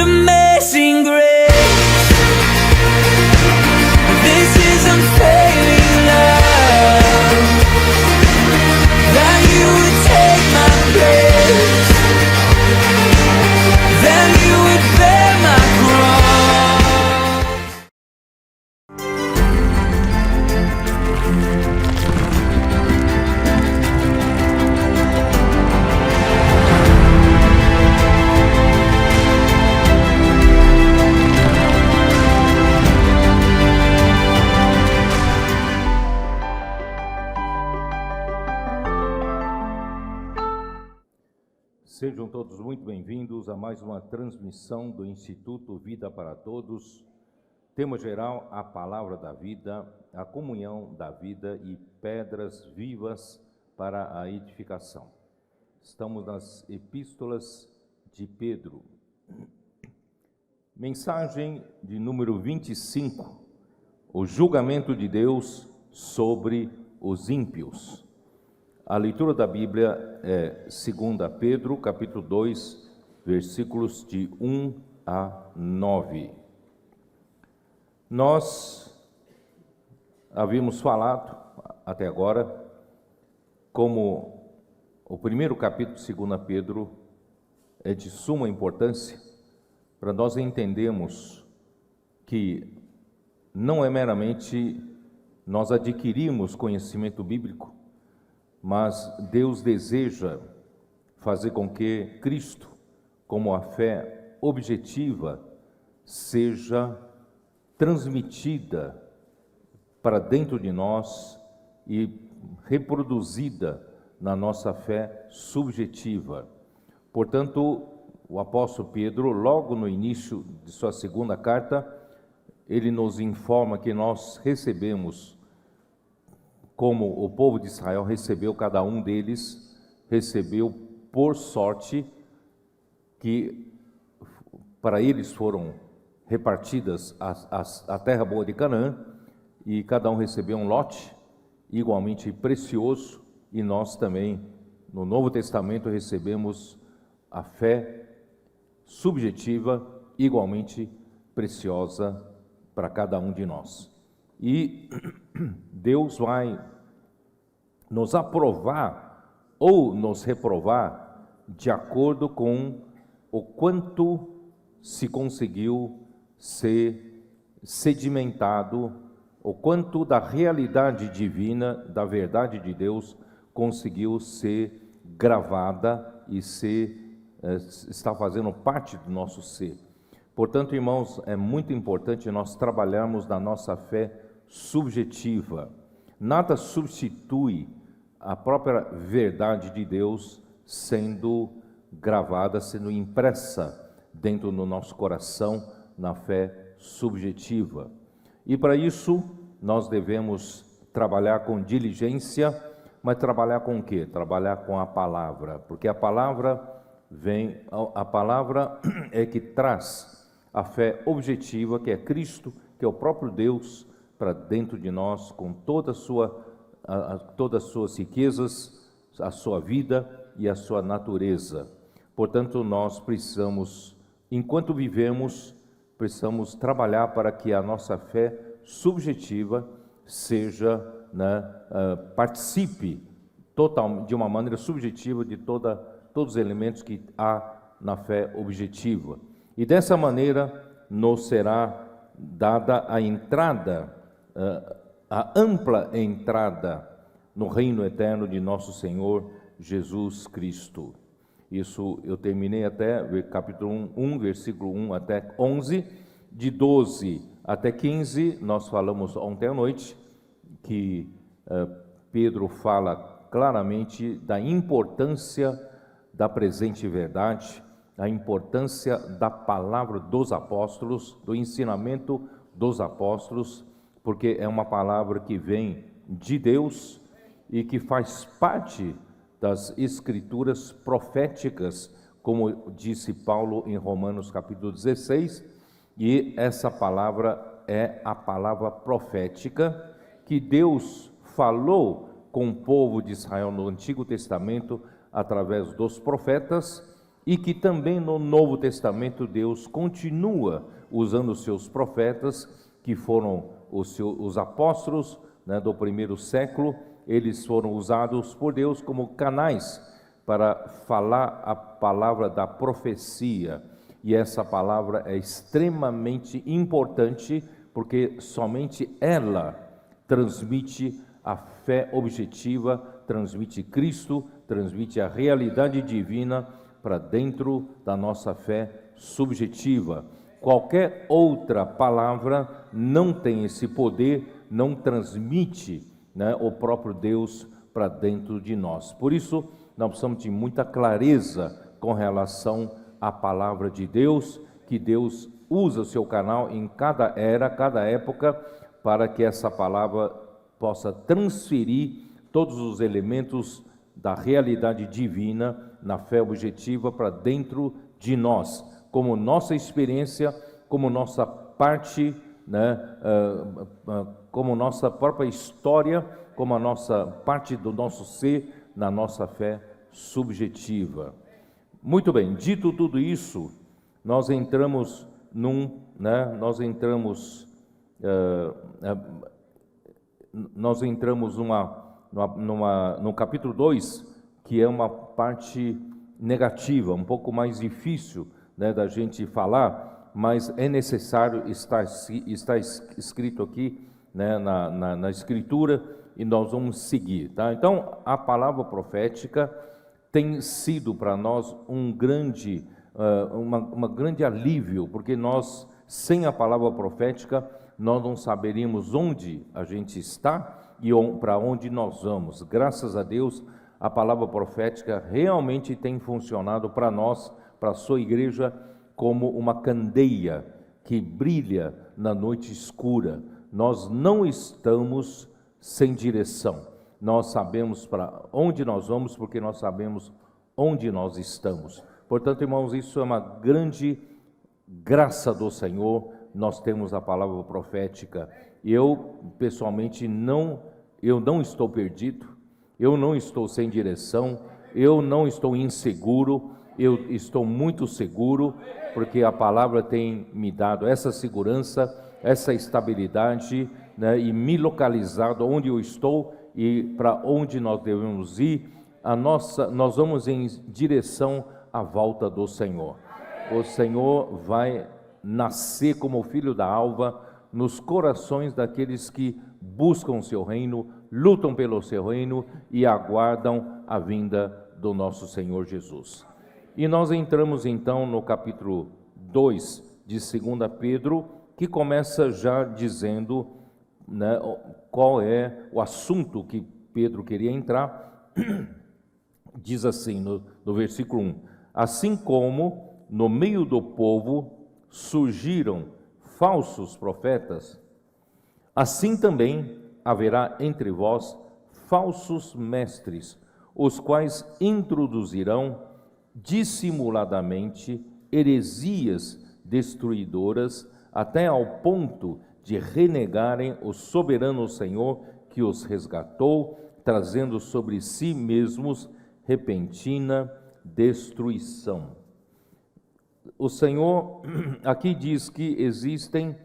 amazing grace. This is unfailing love, that you would take my place, that you would bear my cross. Sejam todos muito bem-vindos a mais uma transmissão do Instituto Vida para Todos. Tema geral, a Palavra da Vida, a comunhão da vida e pedras vivas para a edificação. Estamos nas Epístolas de Pedro. Mensagem de número 25, o julgamento de Deus sobre os ímpios. A leitura da Bíblia é 2 Pedro, capítulo 2, versículos de 1 a 9. Nós havíamos falado até agora como o primeiro capítulo de 2 Pedro é de suma importância para nós entendermos que não é meramente nós adquirirmos conhecimento bíblico, mas Deus deseja fazer com que Cristo, como a fé objetiva, seja transmitida para dentro de nós e reproduzida na nossa fé subjetiva. Portanto, o apóstolo Pedro, logo no início de sua segunda carta, ele nos informa que nós recebemos, como o povo de Israel recebeu, cada um deles recebeu por sorte, que para eles foram repartidas a terra boa de Canaã, e cada um recebeu um lote igualmente precioso, e nós também, no Novo Testamento, recebemos a fé subjetiva igualmente preciosa para cada um de nós. E Deus vai nos aprovar ou nos reprovar de acordo com o quanto se conseguiu ser sedimentado, o quanto da realidade divina, da verdade de Deus, conseguiu ser gravada e está fazendo parte do nosso ser. Portanto, irmãos, é muito importante nós trabalharmos na nossa fé subjetiva. Nada substitui a própria verdade de Deus sendo gravada, sendo impressa dentro do nosso coração na fé subjetiva. E para isso nós devemos trabalhar com diligência, mas trabalhar com o quê? Trabalhar com a palavra, porque a palavra é que traz a fé objetiva, que é Cristo, que é o próprio Deus, para dentro de nós, com todas as suas riquezas, a sua vida e a sua natureza. Portanto, nós precisamos, enquanto vivemos, precisamos trabalhar para que a nossa fé subjetiva seja, participe de uma maneira subjetiva de todos os elementos que há na fé objetiva. E dessa maneira nos será dada a entrada, a ampla entrada no reino eterno de nosso Senhor Jesus Cristo. Isso eu terminei até capítulo 1, versículo 1 até 11, de 12 até 15, nós falamos ontem à noite, que Pedro fala claramente da importância da presente verdade, a importância da palavra dos apóstolos, do ensinamento dos apóstolos, porque é uma palavra que vem de Deus e que faz parte das escrituras proféticas, como disse Paulo em Romanos capítulo 16, e essa palavra é a palavra profética que Deus falou com o povo de Israel no Antigo Testamento através dos profetas, e que também no Novo Testamento Deus continua usando os seus profetas, que foram os apóstolos, né, do primeiro século. Eles foram usados por Deus como canais para falar a palavra da profecia, e essa palavra é extremamente importante, porque somente ela transmite a fé objetiva, transmite Cristo, transmite a realidade divina para dentro da nossa fé subjetiva. Qualquer outra palavra não tem esse poder, não transmite, né, o próprio Deus para dentro de nós. Por isso, nós precisamos de muita clareza com relação à palavra de Deus, que Deus usa o seu canal em cada era, cada época, para que essa palavra possa transferir todos os elementos da realidade divina na fé objetiva para dentro de nós, como nossa experiência, como nossa parte, né, como nossa própria história, como a nossa parte do nosso ser na nossa fé subjetiva. Muito bem, dito tudo isso, nós entramos no capítulo 2, que é uma parte negativa, um pouco mais difícil, né, da gente falar, mas é necessário, está escrito aqui, né, na Escritura, e nós vamos seguir, tá? Então, a palavra profética tem sido para nós um grande alívio, porque nós, sem a palavra profética, nós não saberíamos onde a gente está e para onde nós vamos. Graças a Deus, a palavra profética realmente tem funcionado para nós, para a sua igreja, como uma candeia que brilha na noite escura. Nós não estamos sem direção. Nós sabemos para onde nós vamos, porque nós sabemos onde nós estamos. Portanto, irmãos, isso é uma grande graça do Senhor. Nós temos a palavra profética. Eu, pessoalmente, não estou perdido, eu não estou sem direção, eu não estou inseguro, eu estou muito seguro, porque a palavra tem me dado essa segurança, essa estabilidade, né, e me localizado onde eu estou e para onde nós devemos ir. Nós vamos em direção à volta do Senhor. O Senhor vai nascer como o filho da alva nos corações daqueles que buscam o seu reino, lutam pelo seu reino e aguardam a vinda do nosso Senhor Jesus. E nós entramos então no capítulo 2 de 2 Pedro, que começa já dizendo, né, qual é o assunto que Pedro queria entrar. Diz assim no versículo 1: assim como no meio do povo surgiram falsos profetas, assim também haverá entre vós falsos mestres, os quais introduzirão dissimuladamente heresias destruidoras, até ao ponto de renegarem o soberano Senhor que os resgatou, trazendo sobre si mesmos repentina destruição. O Senhor aqui diz que existem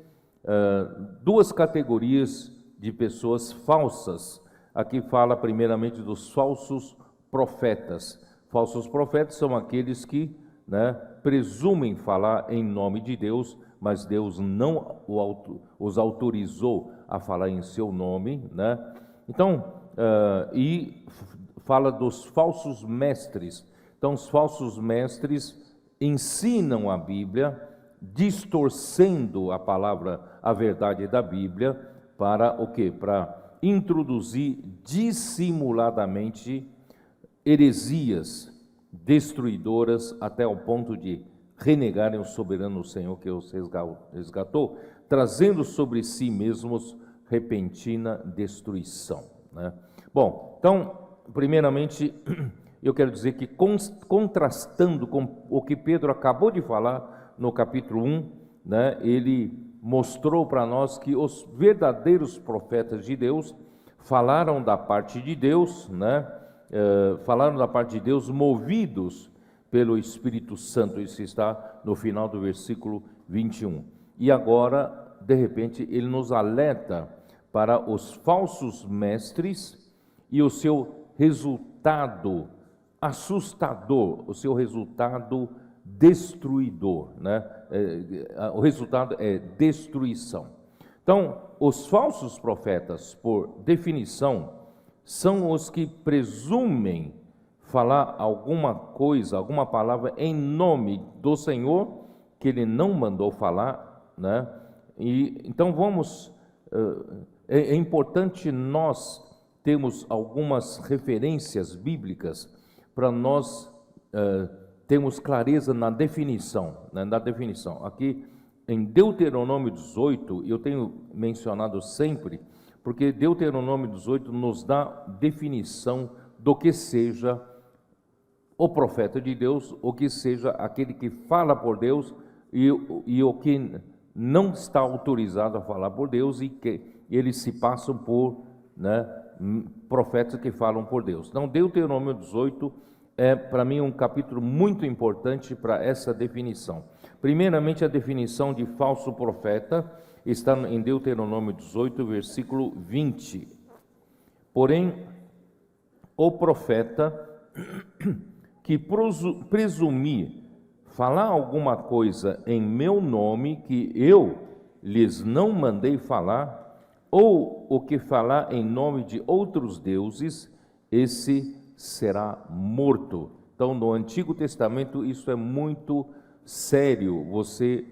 duas categorias de pessoas falsas. Aqui fala primeiramente dos falsos profetas. Falsos profetas são aqueles que, né, presumem falar em nome de Deus, mas Deus não os autorizou a falar em seu nome, né? Então, e fala dos falsos mestres. Então, os falsos mestres ensinam a Bíblia, distorcendo a palavra, a verdade da Bíblia, para o quê? Para introduzir dissimuladamente heresias destruidoras, até o ponto de renegarem o soberano Senhor que os resgatou, trazendo sobre si mesmos repentina destruição, né? Bom, então, primeiramente, eu quero dizer que, contrastando com o que Pedro acabou de falar no capítulo 1, né, ele mostrou para nós que os verdadeiros profetas de Deus falaram da parte de Deus, né, falaram da parte de Deus movidos pelo Espírito Santo. Isso está no final do versículo 21. E agora, de repente, ele nos alerta para os falsos mestres e o seu resultado assustador, o seu resultado destruidor, né? O resultado é destruição. Então, os falsos profetas, por definição, são os que presumem falar alguma coisa, alguma palavra em nome do Senhor, que ele não mandou falar, né? E então é importante nós termos algumas referências bíblicas para nós termos clareza na definição, né? Na definição. Aqui em Deuteronômio 18, eu tenho mencionado sempre, porque Deuteronômio 18 nos dá definição do que seja o profeta de Deus, o que seja aquele que fala por Deus e o que não está autorizado a falar por Deus e que eles se passam por, né, profetas que falam por Deus. Então, Deuteronômio 18 é, para mim, um capítulo muito importante para essa definição. Primeiramente, a definição de falso profeta está em Deuteronômio 18, versículo 20. Porém, o profeta que presumir falar alguma coisa em meu nome que eu lhes não mandei falar, ou o que falar em nome de outros deuses, esse será morto. Então, no Antigo Testamento, isso é muito sério, você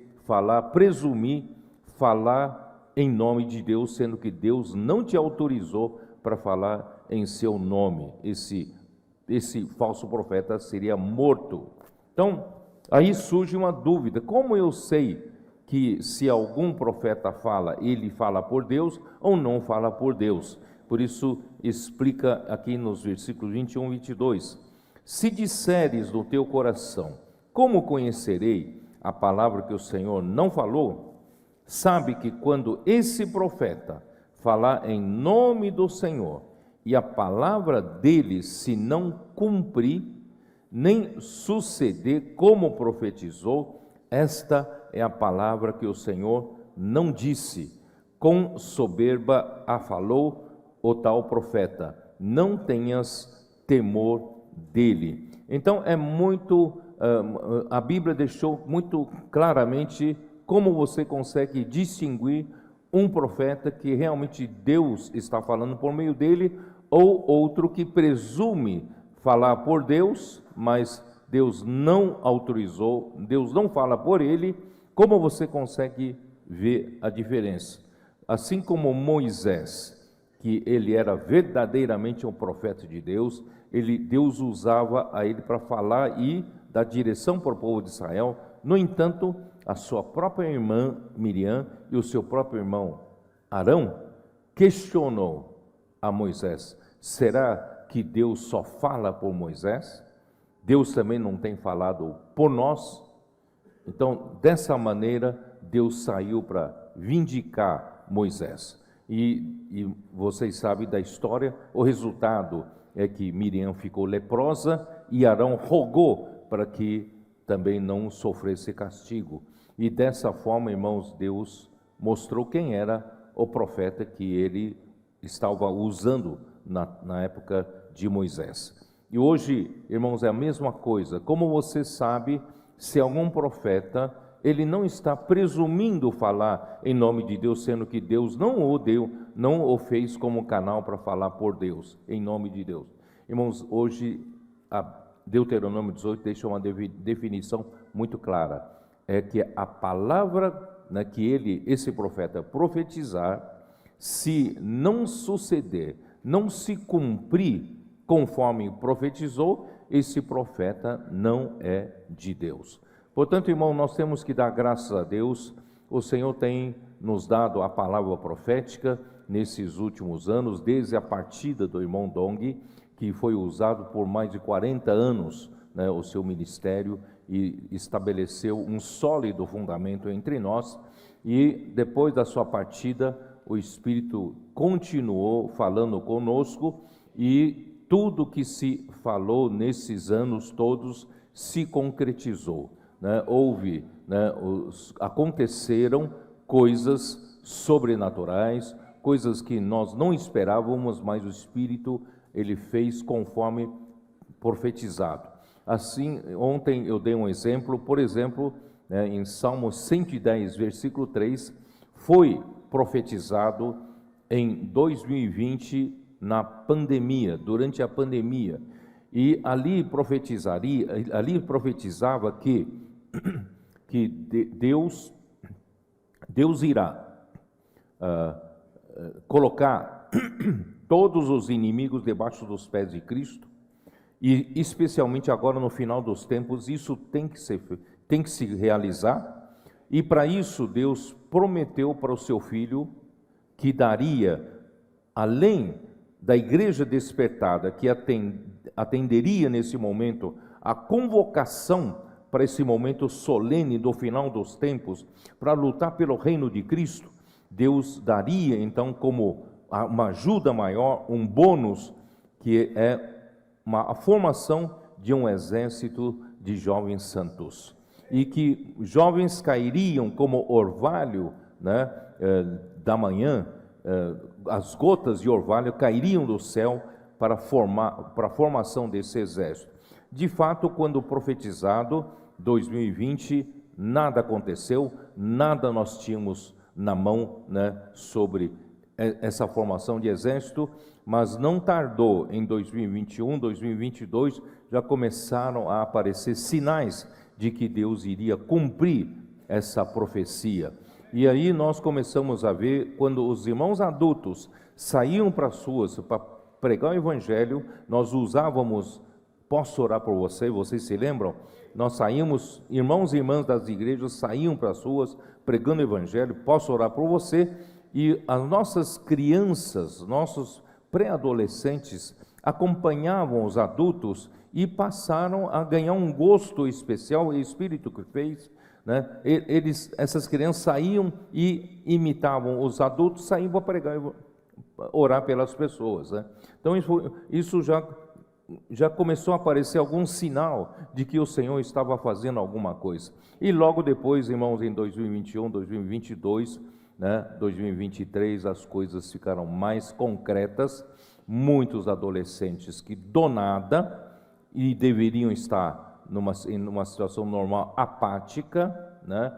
presumir falar em nome de Deus, sendo que Deus não te autorizou para falar em seu nome. Esse falso profeta seria morto. Então, aí surge uma dúvida: como eu sei que se algum profeta fala, ele fala por Deus ou não fala por Deus? Por isso, explica aqui nos versículos 21 e 22. Se disseres no teu coração, como conhecerei a palavra que o Senhor não falou? Sabe que quando esse profeta falar em nome do Senhor, e a palavra dele se não cumprir, nem suceder como profetizou, esta é a palavra que o Senhor não disse. Com soberba a falou o tal profeta, não tenhas temor dele. Então a Bíblia deixou muito claramente como você consegue distinguir um profeta que realmente Deus está falando por meio dele, ou outro que presume falar por Deus, mas Deus não autorizou, Deus não fala por ele. Como você consegue ver a diferença? Assim como Moisés, que ele era verdadeiramente um profeta de Deus, Deus usava a ele para falar e dar direção para o povo de Israel. No entanto, a sua própria irmã Miriam e o seu próprio irmão Arão questionou a Moisés: será que Deus só fala por Moisés? Deus também não tem falado por nós? Então, dessa maneira, Deus saiu para vindicar Moisés. E vocês sabem da história, o resultado é que Miriam ficou leprosa e Arão rogou para que também não sofresse castigo. E dessa forma, irmãos, Deus mostrou quem era o profeta que ele estava usando na época de Moisés. E hoje, irmãos, é a mesma coisa. Como você sabe se algum profeta, ele não está presumindo falar em nome de Deus, sendo que Deus não o fez como canal para falar por Deus, em nome de Deus? Irmãos, hoje a Deuteronômio 18 deixa uma definição muito clara. É que a palavra, né, que esse profeta profetizar, se não suceder, não se cumprir conforme profetizou, esse profeta não é de Deus. Portanto, irmão, nós temos que dar graças a Deus. O Senhor tem nos dado a palavra profética nesses últimos anos, desde a partida do irmão Dong, que foi usado por mais de 40 anos, né, o seu ministério, e estabeleceu um sólido fundamento entre nós. E depois da sua partida, o Espírito continuou falando conosco, e tudo que se falou nesses anos todos se concretizou, né? Houve, né, aconteceram coisas sobrenaturais, coisas que nós não esperávamos, mas o Espírito, ele fez conforme profetizado. Assim, ontem eu dei um exemplo, por exemplo, né, em Salmo 110, versículo 3, foi profetizado em 2020, na pandemia, durante a pandemia, e ali profetizava que Deus irá colocar todos os inimigos debaixo dos pés de Cristo, e especialmente agora no final dos tempos, isso tem que se realizar, e para isso Deus prometeu para o seu Filho que daria, além da igreja despertada, que atenderia nesse momento a convocação para esse momento solene do final dos tempos, para lutar pelo reino de Cristo, Deus daria então como uma ajuda maior, um bônus, que é a formação de um exército de jovens santos, e que jovens cairiam como orvalho, né, da manhã, as gotas de orvalho cairiam do céu para a formação desse exército. De fato, quando profetizado, 2020, nada aconteceu, nada nós tínhamos na mão, né, sobre essa formação de exército, mas não tardou, em 2021, 2022, já começaram a aparecer sinais de que Deus iria cumprir essa profecia. E aí nós começamos a ver, quando os irmãos adultos saíam para as ruas para pregar o Evangelho, nós usávamos, posso orar por você, vocês se lembram? Nós saímos, irmãos e irmãs das igrejas saíam para as ruas pregando o Evangelho, posso orar por você, e as nossas crianças, nossos pré-adolescentes acompanhavam os adultos e passaram a ganhar um gosto especial, o Espírito que fez, né? Essas crianças saíam e imitavam os adultos, saíam para pregar, orar pelas pessoas, né? Então isso já começou a aparecer algum sinal de que o Senhor estava fazendo alguma coisa. E logo depois, irmãos, em 2021, 2022, né, 2023, as coisas ficaram mais concretas. Muitos adolescentes que do nada, e deveriam estar numa situação normal, apática, né?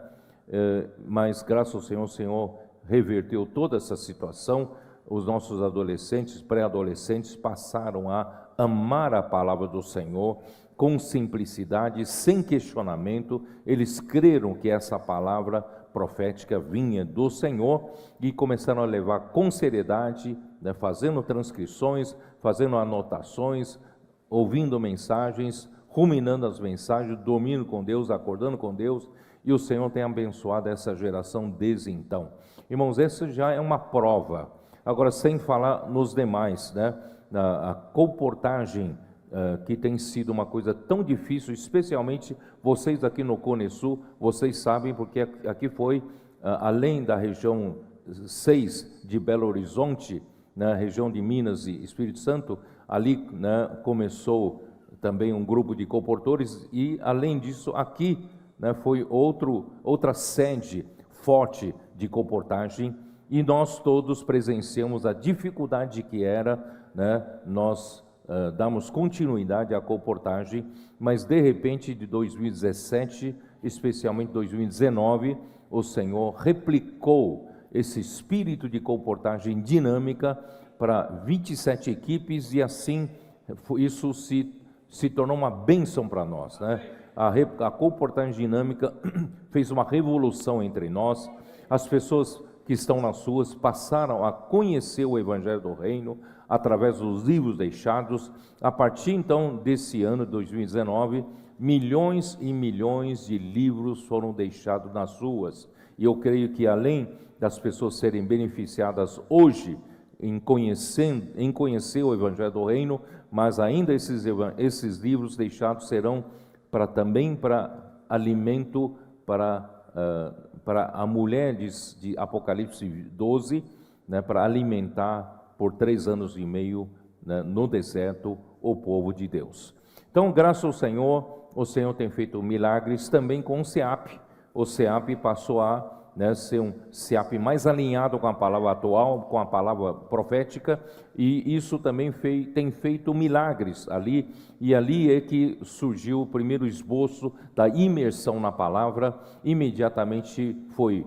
Mas graças ao Senhor, o Senhor reverteu toda essa situação. Os nossos adolescentes, pré-adolescentes, passaram a amar a palavra do Senhor com simplicidade, sem questionamento. Eles creram que essa palavra profética vinha do Senhor e começaram a levar com seriedade, né, fazendo transcrições, fazendo anotações, ouvindo mensagens, ruminando as mensagens, dormindo com Deus, acordando com Deus, e o Senhor tem abençoado essa geração desde então. Irmãos, essa já é uma prova. Agora, sem falar nos demais, né, a comportagem, que tem sido uma coisa tão difícil, especialmente vocês aqui no Cone Sul, vocês sabem, porque aqui foi, além da região 6 de Belo Horizonte, na região de Minas e Espírito Santo, ali, né, começou também um grupo de comportores, e além disso, aqui, né, foi outra sede forte de comportagem, e nós todos presenciamos a dificuldade que era, né, nós damos continuidade à comportagem, mas de repente de 2017, especialmente 2019, o Senhor replicou esse espírito de comportagem dinâmica para 27 equipes, e assim isso se tornou uma bênção para nós, né? A comportagem dinâmica fez uma revolução entre nós. As pessoas que estão nas ruas passaram a conhecer o Evangelho do Reino através dos livros deixados. A partir então desse ano, 2019, milhões e milhões de livros foram deixados nas ruas. E eu creio que além das pessoas serem beneficiadas hoje em conhecer o Evangelho do Reino, mas ainda esses livros deixados serão também para alimento para a mulher de Apocalipse 12, né, para alimentar por 3 anos e meio, né, no deserto, o povo de Deus. Então, graças ao Senhor, o Senhor tem feito milagres também com o SEAP. O SEAP passou a ser um SEAP mais alinhado com a palavra atual, com a palavra profética, e isso também tem feito milagres ali, e ali é que surgiu o primeiro esboço da imersão na palavra, imediatamente foi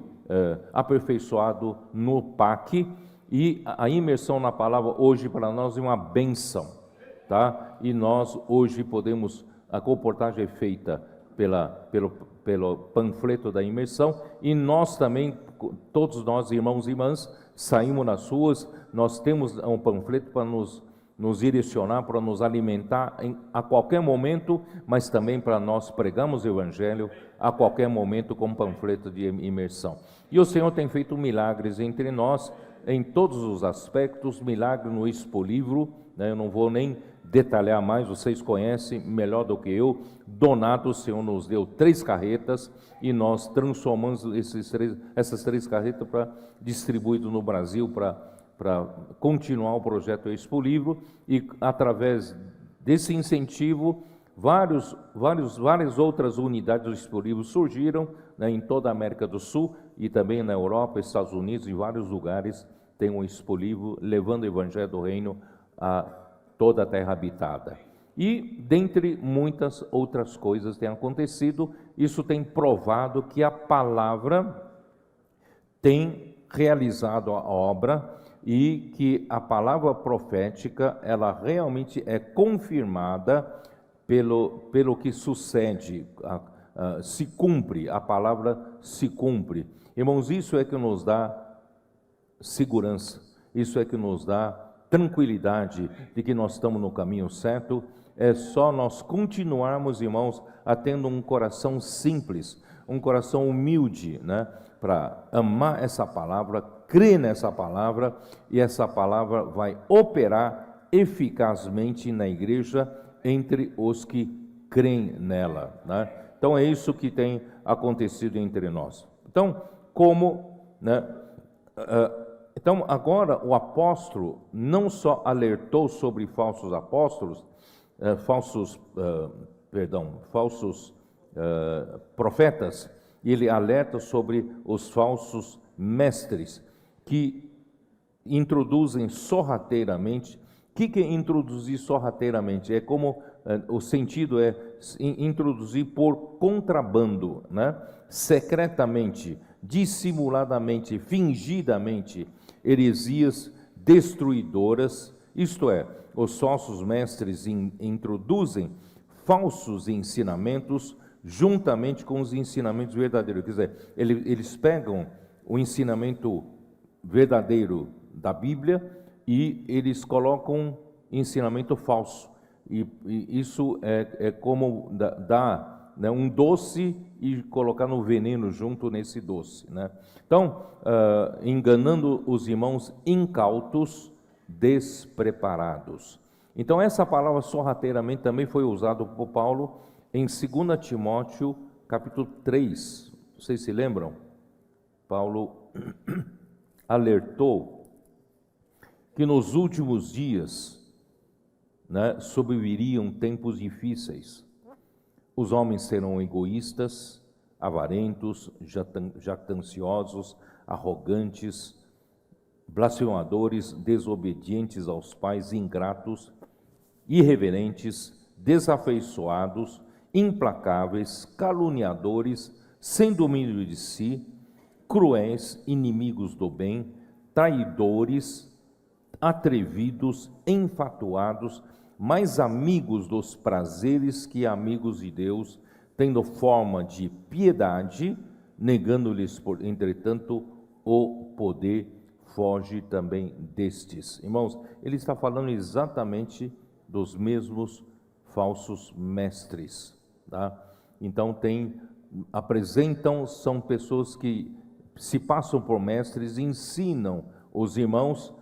aperfeiçoado no PAC, e a imersão na palavra hoje para nós é uma bênção, tá? E nós hoje podemos, a comportagem é feita pelo panfleto da imersão, e nós também, todos nós, irmãos e irmãs, saímos nas ruas, nós temos um panfleto para nos direcionar, para nos alimentar a qualquer momento, mas também para nós pregamos o Evangelho a qualquer momento com panfleto de imersão. E o Senhor tem feito milagres entre nós, em todos os aspectos, milagre no Expolivro, eu não vou nem detalhar mais, vocês conhecem melhor do que eu. Donado, o Senhor nos deu 3 carretas e nós transformamos essas 3 carretas para distribuir no Brasil, para continuar o projeto Expolivro, e através desse incentivo, várias outras unidades do Expolivro surgiram, em toda a América do Sul e também na Europa, Estados Unidos, em vários lugares tem um Expolivro levando o Evangelho do Reino a toda a terra habitada. E, dentre muitas outras coisas tem acontecido, isso tem provado que a palavra tem realizado a obra e que a palavra profética, ela realmente é confirmada pelo que sucede, se cumpre, a palavra se cumpre. Irmãos, isso é que nos dá segurança, isso é que nos dá tranquilidade de que nós estamos no caminho certo. É só nós continuarmos, irmãos, a tendo um coração simples, um coração humilde, para amar essa palavra, crer nessa palavra, e essa palavra vai operar eficazmente na igreja entre os que creem nela, Então é isso que tem acontecido entre nós. Então, então, agora o apóstolo não só alertou sobre falsos apóstolos, falsos profetas, e ele alerta sobre os falsos mestres que introduzem sorrateiramente. O que é introduzir sorrateiramente? É como o sentido é introduzir por contrabando, secretamente, dissimuladamente, fingidamente, heresias destruidoras, isto é, os falsos mestres introduzem falsos ensinamentos juntamente com os ensinamentos verdadeiros. Quer dizer, eles pegam o ensinamento verdadeiro da Bíblia e eles colocam ensinamento falso. E isso é como dar um doce e colocar no veneno junto nesse doce, Então, enganando os irmãos incautos, despreparados. Então, essa palavra sorrateiramente também foi usada por Paulo em 2 Timóteo, capítulo 3. Vocês se lembram? Paulo alertou que nos últimos dias sobreviriam tempos difíceis. Os homens serão egoístas, avarentos, jactanciosos, arrogantes, blasfemadores, desobedientes aos pais, ingratos, irreverentes, desafeiçoados, implacáveis, caluniadores, sem domínio de si, cruéis, inimigos do bem, traidores, atrevidos, enfatuados, mais amigos dos prazeres que amigos de Deus, tendo forma de piedade, negando-lhes, entretanto, o poder. Foge também destes. Irmãos, ele está falando exatamente dos mesmos falsos mestres, Então são pessoas que se passam por mestres, ensinam os irmãos,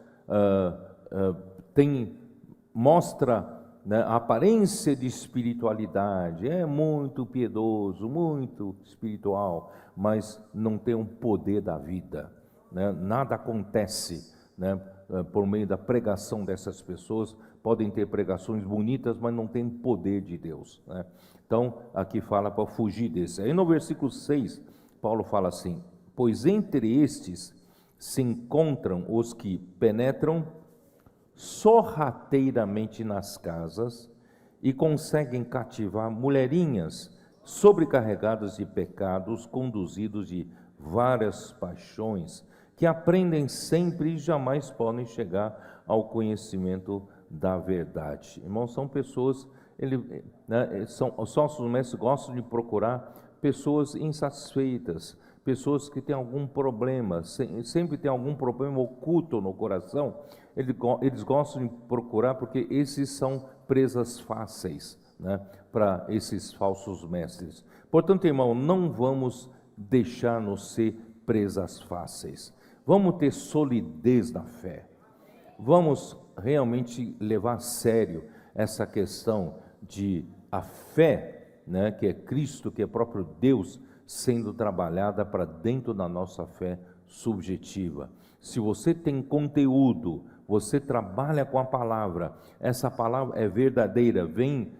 mostra a aparência de espiritualidade, é muito piedoso, muito espiritual, mas não tem um poder da vida, nada acontece, né, por meio da pregação dessas pessoas, podem ter pregações bonitas, mas não tem poder de Deus, né? Então, aqui fala para fugir desse. Aí no versículo 6, Paulo fala assim: pois entre estes se encontram os que penetram sorrateiramente nas casas e conseguem cativar mulherinhas sobrecarregadas de pecados, conduzidos de várias paixões, que aprendem sempre e jamais podem chegar ao conhecimento da verdade. Irmãos, são pessoas, os nossos mestres gostam de procurar pessoas insatisfeitas, pessoas que têm algum problema, sempre tem algum problema oculto no coração. Eles gostam de procurar, porque esses são presas fáceis, né, para esses falsos mestres. Portanto, irmão, não vamos deixar-nos ser presas fáceis. Vamos ter solidez na fé. Vamos realmente levar a sério essa questão de a fé, né, que é Cristo, que é próprio Deus, sendo trabalhada para dentro da nossa fé subjetiva. Se você tem conteúdo, você trabalha com a palavra, essa palavra é verdadeira, vem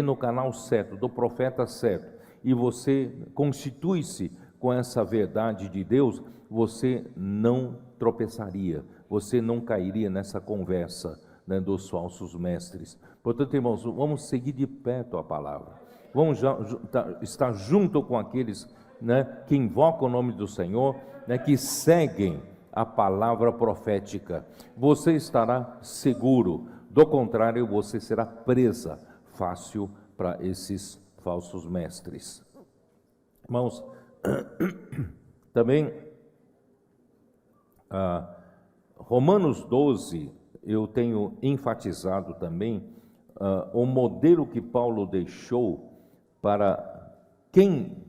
no canal certo, do profeta certo, e você constitui-se com essa verdade de Deus, você não tropeçaria, você não cairia nessa conversa, né, dos falsos mestres. Portanto, irmãos, vamos seguir de perto a palavra, vamos estar junto com aqueles, né, que invocam o nome do Senhor, né, que seguem a palavra profética. Você estará seguro, do contrário, você será presa fácil para esses falsos mestres. Irmãos, também Romanos 12, eu tenho enfatizado também o modelo que Paulo deixou para quem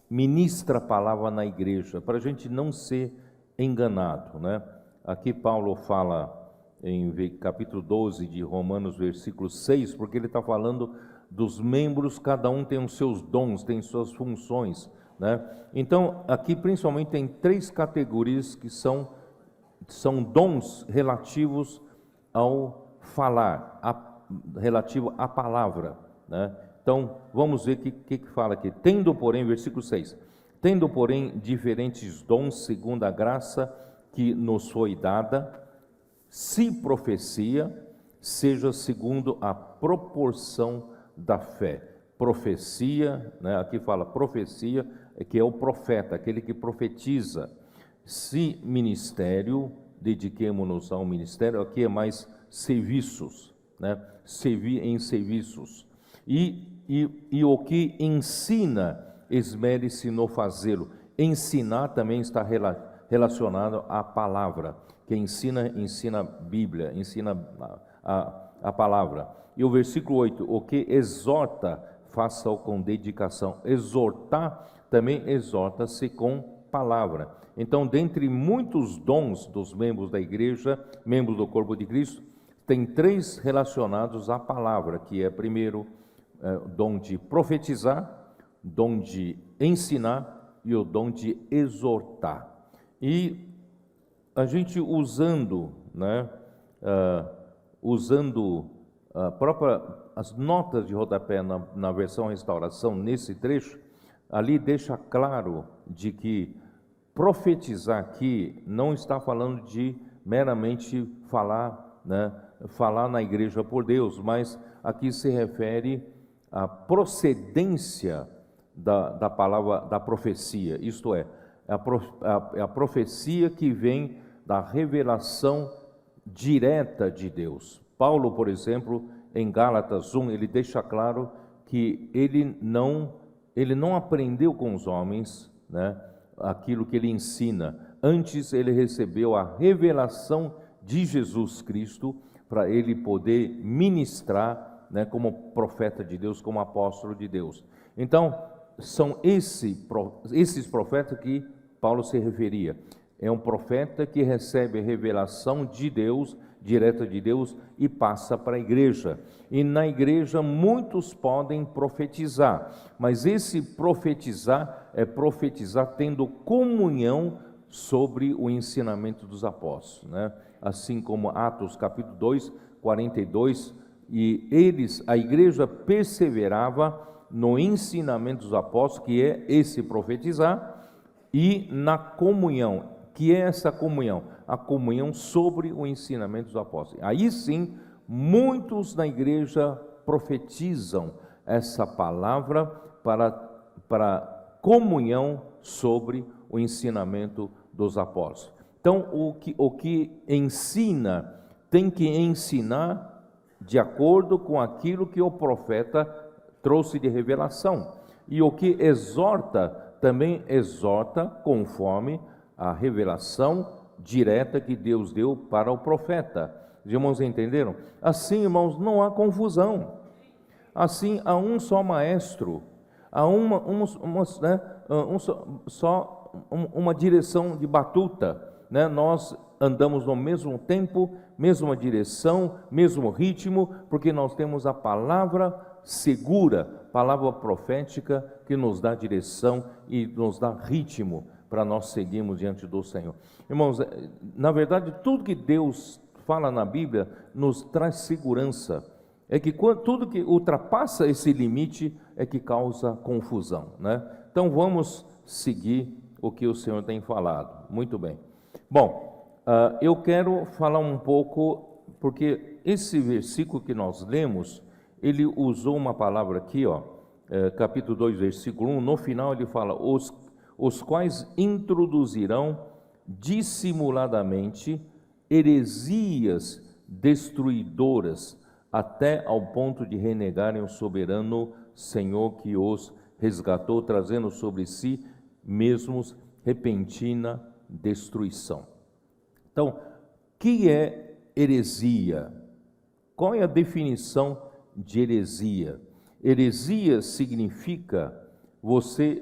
ministra a palavra na igreja, para a gente não ser enganado, né? Aqui Paulo fala em capítulo 12 de Romanos, versículo 6, porque ele está falando dos membros, cada um tem os seus dons, tem suas funções, né? Então, aqui principalmente tem 3 categorias que são dons relativos ao falar, relativo à palavra, né? Então, vamos ver o que fala aqui. Tendo, porém, versículo 6, tendo, porém, diferentes dons segundo a graça que nos foi dada, se profecia, seja segundo a proporção da fé. Profecia, né? Aqui fala profecia, que é o profeta, aquele que profetiza. Se ministério, dediquemo-nos ao ministério, aqui é mais serviços, né? Servir em serviços. E o que ensina, esmere-se no fazê-lo. Ensinar também está relacionado à palavra. Quem ensina, ensina a Bíblia, ensina a palavra. E o versículo 8, o que exorta, faça-o com dedicação. Exortar também exorta-se com palavra. Então, dentre muitos dons dos membros da igreja, membros do corpo de Cristo, tem 3 relacionados à palavra, que é, primeiro, dom de profetizar, dom de ensinar e o dom de exortar. E a gente usando, né, as notas de rodapé na versão Restauração, nesse trecho, ali deixa claro de que profetizar aqui não está falando de meramente falar, né, falar na igreja por Deus, mas aqui se refere à procedência da palavra, da profecia, isto é a profecia que vem da revelação direta de Deus. Paulo, por exemplo, em Gálatas 1, ele deixa claro que ele não aprendeu com os homens, né, aquilo que ele ensina. Antes ele recebeu a revelação de Jesus Cristo para ele poder ministrar, né, como profeta de Deus, como apóstolo de Deus. Então, são esses profetas que Paulo se referia. É um profeta que recebe a revelação de Deus, direta de Deus, e passa para a igreja. E na igreja muitos podem profetizar, mas esse profetizar é profetizar tendo comunhão sobre o ensinamento dos apóstolos, né? Assim como Atos capítulo 2, 42, e a igreja perseverava no ensinamento dos apóstolos, que é esse profetizar, e na comunhão, que é essa comunhão? A comunhão sobre o ensinamento dos apóstolos. Aí sim, muitos na igreja profetizam essa palavra para comunhão sobre o ensinamento dos apóstolos. Então, o que ensina, tem que ensinar de acordo com aquilo que o profeta trouxe de revelação. E o que exorta, também exorta conforme a revelação direta que Deus deu para o profeta. Os irmãos entenderam? Assim, irmãos, não há confusão. Assim, há um só maestro, há uma direção de batuta, né? Nós andamos no mesmo tempo, mesma direção, mesmo ritmo, porque nós temos a palavra segura, palavra profética que nos dá direção e nos dá ritmo para nós seguirmos diante do Senhor. Irmãos, na verdade, tudo que Deus fala na Bíblia nos traz segurança. É que tudo que ultrapassa esse limite é que causa confusão, né? Então vamos seguir o que o Senhor tem falado. Muito bem. Bom, eu quero falar um pouco, porque esse versículo que nós lemos, ele usou uma palavra aqui, ó, capítulo 2, versículo 1, no final ele fala, os quais introduzirão dissimuladamente heresias destruidoras, até ao ponto de renegarem o soberano Senhor que os resgatou, trazendo sobre si mesmos repentina destruição. Então, o que é heresia? Qual é a definição de heresia? Heresia significa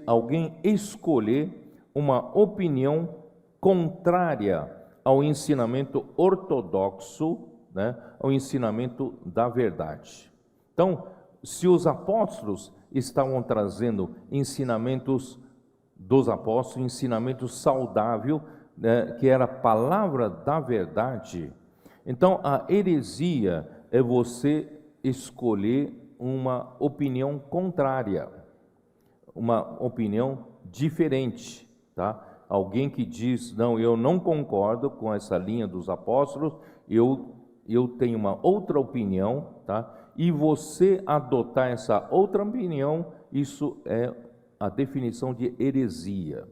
alguém escolher uma opinião contrária ao ensinamento ortodoxo, né, ao ensinamento da verdade. Então, se os apóstolos estavam trazendo ensinamentos dos apóstolos, ensinamento saudável, né, que era a palavra da verdade, então a heresia é você escolher uma opinião contrária, uma opinião diferente, tá? Alguém que diz, não, eu não concordo com essa linha dos apóstolos, eu tenho uma outra opinião, tá? E você adotar essa outra opinião, isso é a definição de heresia.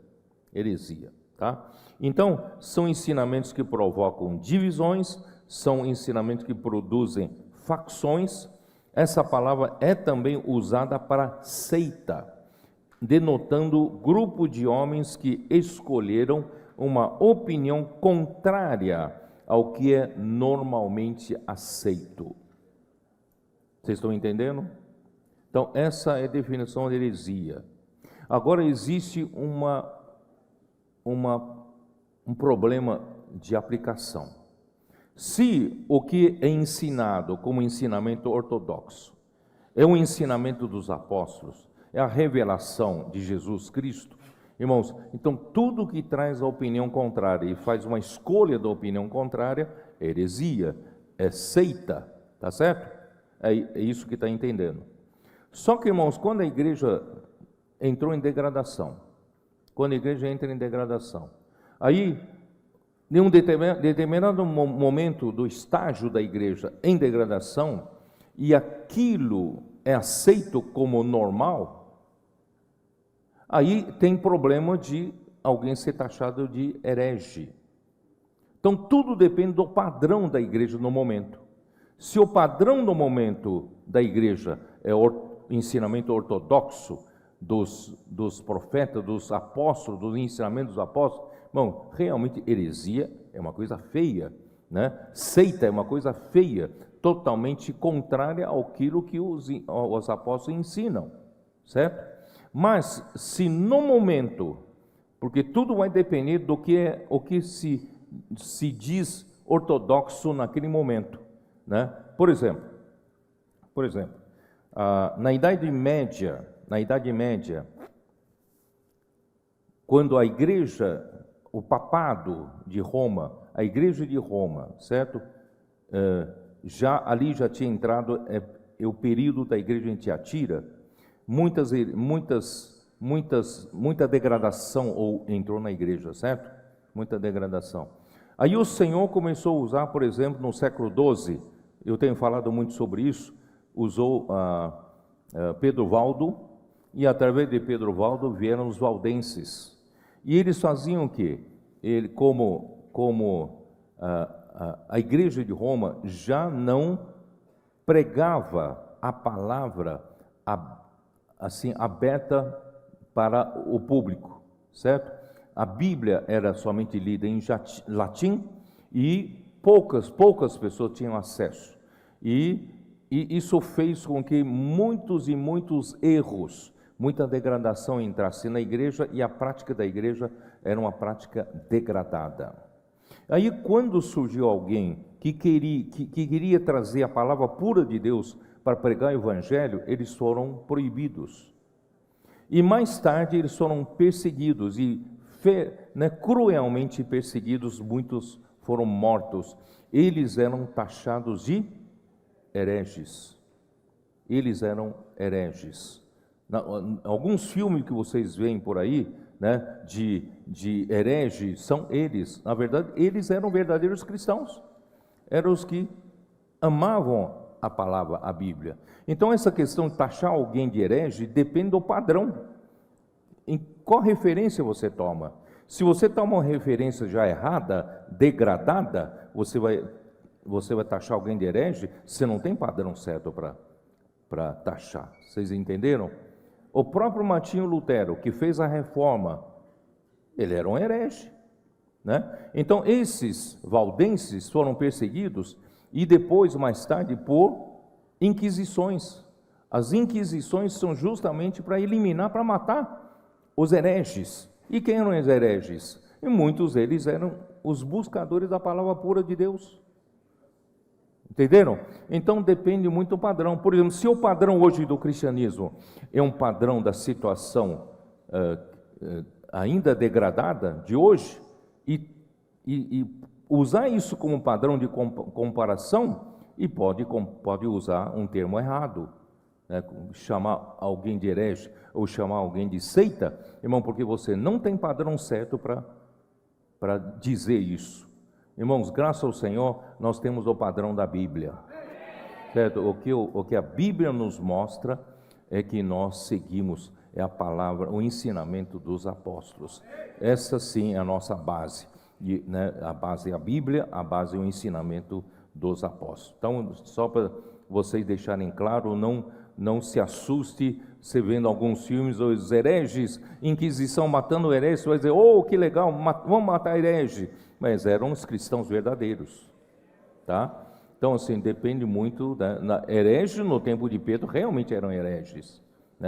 Heresia, tá? Então, são ensinamentos que provocam divisões, são ensinamentos que produzem facções. Essa palavra é também usada para seita, denotando grupo de homens que escolheram uma opinião contrária ao que é normalmente aceito. Vocês estão entendendo? Então, essa é a definição de heresia. Agora, existe um problema de aplicação. Se o que é ensinado como ensinamento ortodoxo é o ensinamento dos apóstolos, é a revelação de Jesus Cristo, irmãos, então tudo que traz a opinião contrária e faz uma escolha da opinião contrária é heresia, é seita, tá certo? É isso que está entendendo. Só que, irmãos, quando a igreja entrou em degradação, quando a igreja entra em degradação, aí, em um determinado momento do estágio da igreja em degradação, e aquilo é aceito como normal, aí tem problema de alguém ser taxado de herege. Então, tudo depende do padrão da igreja no momento. Se o padrão no momento da igreja é o ensinamento ortodoxo dos profetas, dos apóstolos, dos ensinamentos dos apóstolos, bom, realmente heresia é uma coisa feia, né? Seita é uma coisa feia, totalmente contrária àquilo que os apóstolos ensinam, certo? Mas se no momento, porque tudo vai depender do que é o que se diz ortodoxo naquele momento, né? Por exemplo, na Idade Média, quando a igreja o papado de Roma, a igreja de Roma, certo? Ali já tinha entrado o período da igreja em Tiatira, muita degradação entrou na igreja, certo? Muita degradação. Aí o Senhor começou a usar, por exemplo, no século XII, eu tenho falado muito sobre isso, usou Pedro Valdo, e através de Pedro Valdo vieram os valdenses. E eles faziam o quê? A igreja de Roma já não pregava a palavra assim aberta para o público, certo? A Bíblia era somente lida em latim e poucas pessoas tinham acesso. E isso fez com que muitos erros, muita degradação entrasse na igreja, e a prática da igreja era uma prática degradada. Aí quando surgiu alguém que queria trazer a palavra pura de Deus para pregar o evangelho, eles foram proibidos. E mais tarde eles foram perseguidos e cruelmente perseguidos, muitos foram mortos. Eles eram taxados de hereges. Eles eram hereges. Alguns filmes que vocês veem por aí, de hereges, são eles. Na verdade, eles eram verdadeiros cristãos. Eram os que amavam a palavra, a Bíblia. Então, essa questão de taxar alguém de herege depende do padrão. Em qual referência você toma? Se você toma uma referência já errada, degradada, você vai taxar alguém de herege, você não tem padrão certo para taxar. Vocês entenderam? O próprio Martinho Lutero, que fez a reforma, ele era um herege, Então, esses valdenses foram perseguidos e depois, mais tarde, por inquisições. As inquisições são justamente para eliminar, para matar os hereges. E quem eram os hereges? E muitos deles eram os buscadores da palavra pura de Deus. Entenderam? Então depende muito do padrão. Por exemplo, se o padrão hoje do cristianismo é um padrão da situação ainda degradada de hoje, e usar isso como padrão de comparação, e pode usar um termo errado, chamar alguém de herege ou chamar alguém de seita, irmão, porque você não tem padrão certo para dizer isso. Irmãos, graças ao Senhor, nós temos o padrão da Bíblia, certo? O que a Bíblia nos mostra é que nós seguimos a palavra, o ensinamento dos apóstolos. Essa sim é a nossa base. A base é a Bíblia, a base é o ensinamento dos apóstolos. Então, só para vocês deixarem claro, não se assuste você vendo alguns filmes, os hereges, Inquisição matando hereges, você vai dizer, oh, que legal, vamos matar herege. Mas eram os cristãos verdadeiros, tá? Então, assim, depende muito, herege no tempo de Pedro realmente eram hereges,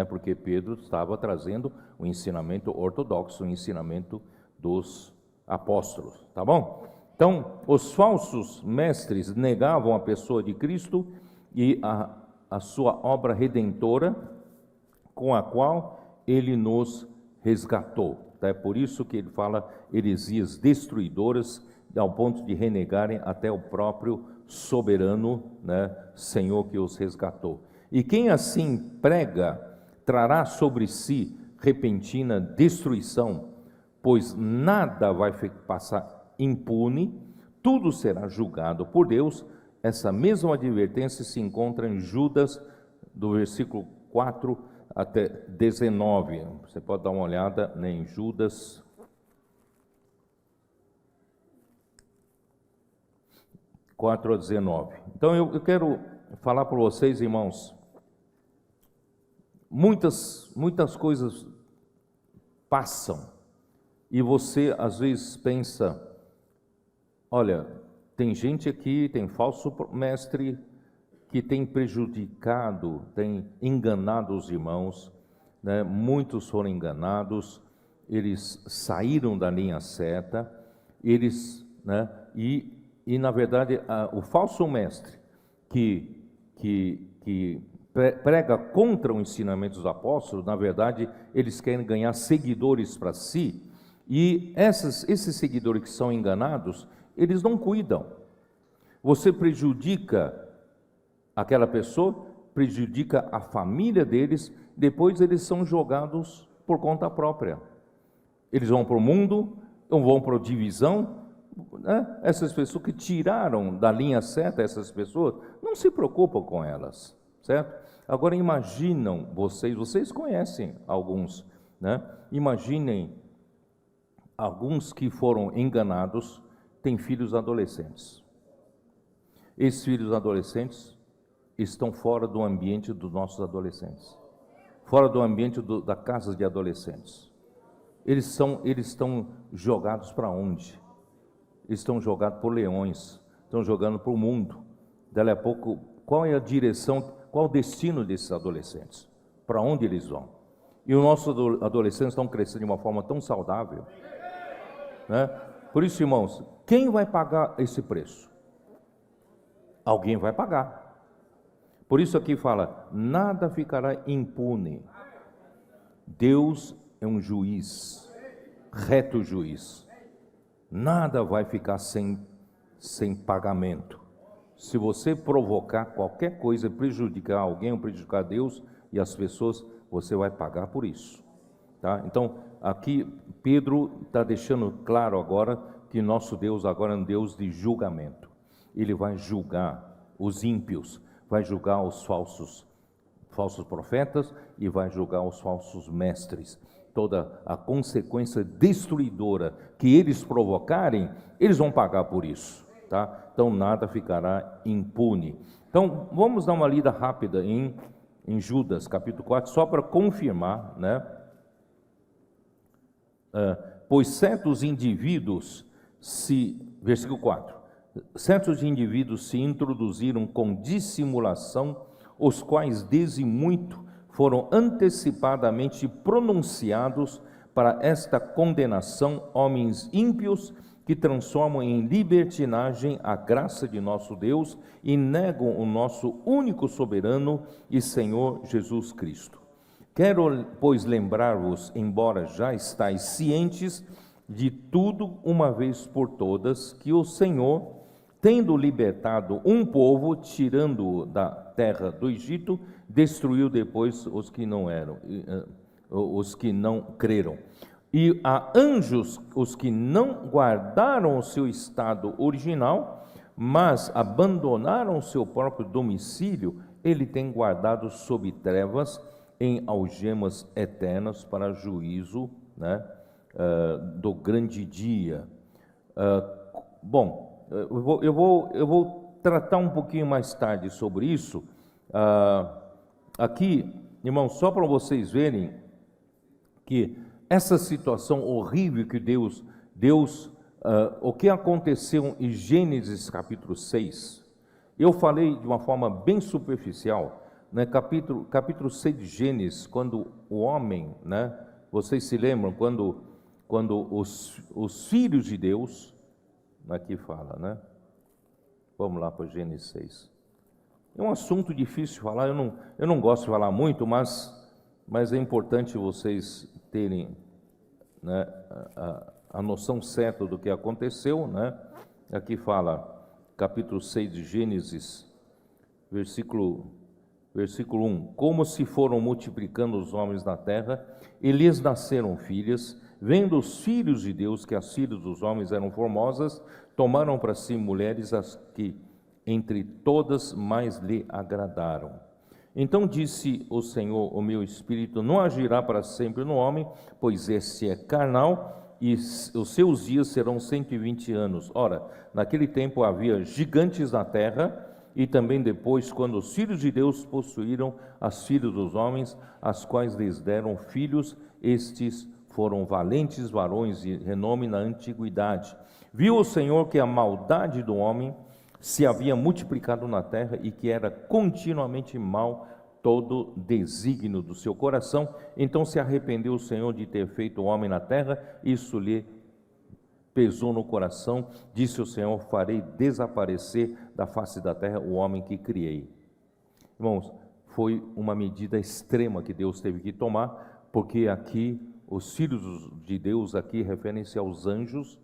porque Pedro estava trazendo o ensinamento ortodoxo, o ensinamento dos apóstolos, tá bom? Então, os falsos mestres negavam a pessoa de Cristo e a sua obra redentora, com a qual ele nos resgatou. É por isso que ele fala heresias destruidoras, ao ponto de renegarem até o próprio soberano, Senhor que os resgatou. E quem assim prega, trará sobre si repentina destruição, pois nada vai passar impune, tudo será julgado por Deus. Essa mesma advertência se encontra em Judas, do versículo 4 até 19, você pode dar uma olhada em Judas 4 a 19. Então eu quero falar para vocês, irmãos, muitas coisas passam e você às vezes pensa, olha, tem gente aqui, tem falso mestre que tem prejudicado, tem enganado os irmãos, muitos foram enganados, eles saíram da linha certa, e na verdade o falso mestre que prega contra o ensinamento dos apóstolos, na verdade eles querem ganhar seguidores para si, E esses seguidores que são enganados, eles não cuidam. Você prejudica aquela pessoa, prejudica a família deles, depois eles são jogados por conta própria. Eles vão para o mundo, vão para a divisão, né? Essas pessoas que tiraram da linha certa, essas pessoas, não se preocupam com elas, certo? Agora imaginam vocês conhecem alguns, né? Imaginem alguns que foram enganados, têm filhos adolescentes. Esses filhos adolescentes estão fora do ambiente dos nossos adolescentes, fora do ambiente da casa de adolescentes. Eles estão jogados para onde? Eles estão jogados por leões, estão jogando para o mundo. Dali a pouco, qual é a direção, qual o destino desses adolescentes? Para onde eles vão? E os nossos adolescentes estão crescendo de uma forma tão saudável, né? Por isso, irmãos, quem vai pagar esse preço? Alguém vai pagar. Por isso aqui fala, nada ficará impune. Deus é um juiz, reto juiz. Nada vai ficar sem pagamento. Se você provocar qualquer coisa, prejudicar alguém ou prejudicar Deus e as pessoas, você vai pagar por isso, tá? Então, aqui Pedro está deixando claro agora que nosso Deus agora é um Deus de julgamento. Ele vai julgar os ímpios, vai julgar os falsos profetas e vai julgar os falsos mestres. Toda a consequência destruidora que eles provocarem, eles vão pagar por isso, tá? Então nada ficará impune. Então vamos dar uma lida rápida em Judas capítulo 4, só para confirmar, né? Pois certos indivíduos versículo 4, certos indivíduos se introduziram com dissimulação, os quais desde muito foram antecipadamente pronunciados para esta condenação, homens ímpios que transformam em libertinagem a graça de nosso Deus e negam o nosso único soberano e Senhor Jesus Cristo. Quero, pois, lembrar-vos, embora já estáis cientes de tudo uma vez por todas, que o Senhor, tendo libertado um povo, tirando-o da terra do Egito, destruiu depois os que não creram. E a anjos, os que não guardaram o seu estado original, mas abandonaram o seu próprio domicílio, ele tem guardado sob trevas, em algemas eternas para juízo, né, do grande dia. Bom, eu vou tratar um pouquinho mais tarde sobre isso. Aqui, irmãos, só para vocês verem que essa situação horrível que Deus o que aconteceu em Gênesis capítulo 6, eu falei de uma forma bem superficial, né, capítulo 6 de Gênesis, quando o homem, né, vocês se lembram, quando os filhos de Deus, aqui fala, né, vamos lá para Gênesis 6, é um assunto difícil de falar, eu não gosto de falar muito, mas é importante vocês terem, né, a noção certa do que aconteceu, né? Aqui fala, capítulo 6 de Gênesis, versículo 1, como se foram multiplicando os homens na terra, e lhes nasceram filhas, vendo os filhos de Deus que as filhas dos homens eram formosas, tomaram para si mulheres as que entre todas mais lhe agradaram. Então disse o Senhor, o meu espírito não agirá para sempre no homem, pois este é carnal, e os seus dias serão 120 anos. Ora, naquele tempo havia gigantes na terra, e também depois, quando os filhos de Deus possuíram as filhas dos homens, as quais lhes deram filhos, estes foram valentes varões de renome na antiguidade. Viu o Senhor que a maldade do homem se havia multiplicado na terra e que era continuamente mal todo desígnio do seu coração. Então se arrependeu o Senhor de ter feito o homem na terra, isso lhe pesou no coração. Disse o Senhor, farei desaparecer da face da terra o homem que criei. Irmãos, foi uma medida extrema que Deus teve que tomar, porque aqui os filhos de Deus aqui referem-se aos anjos,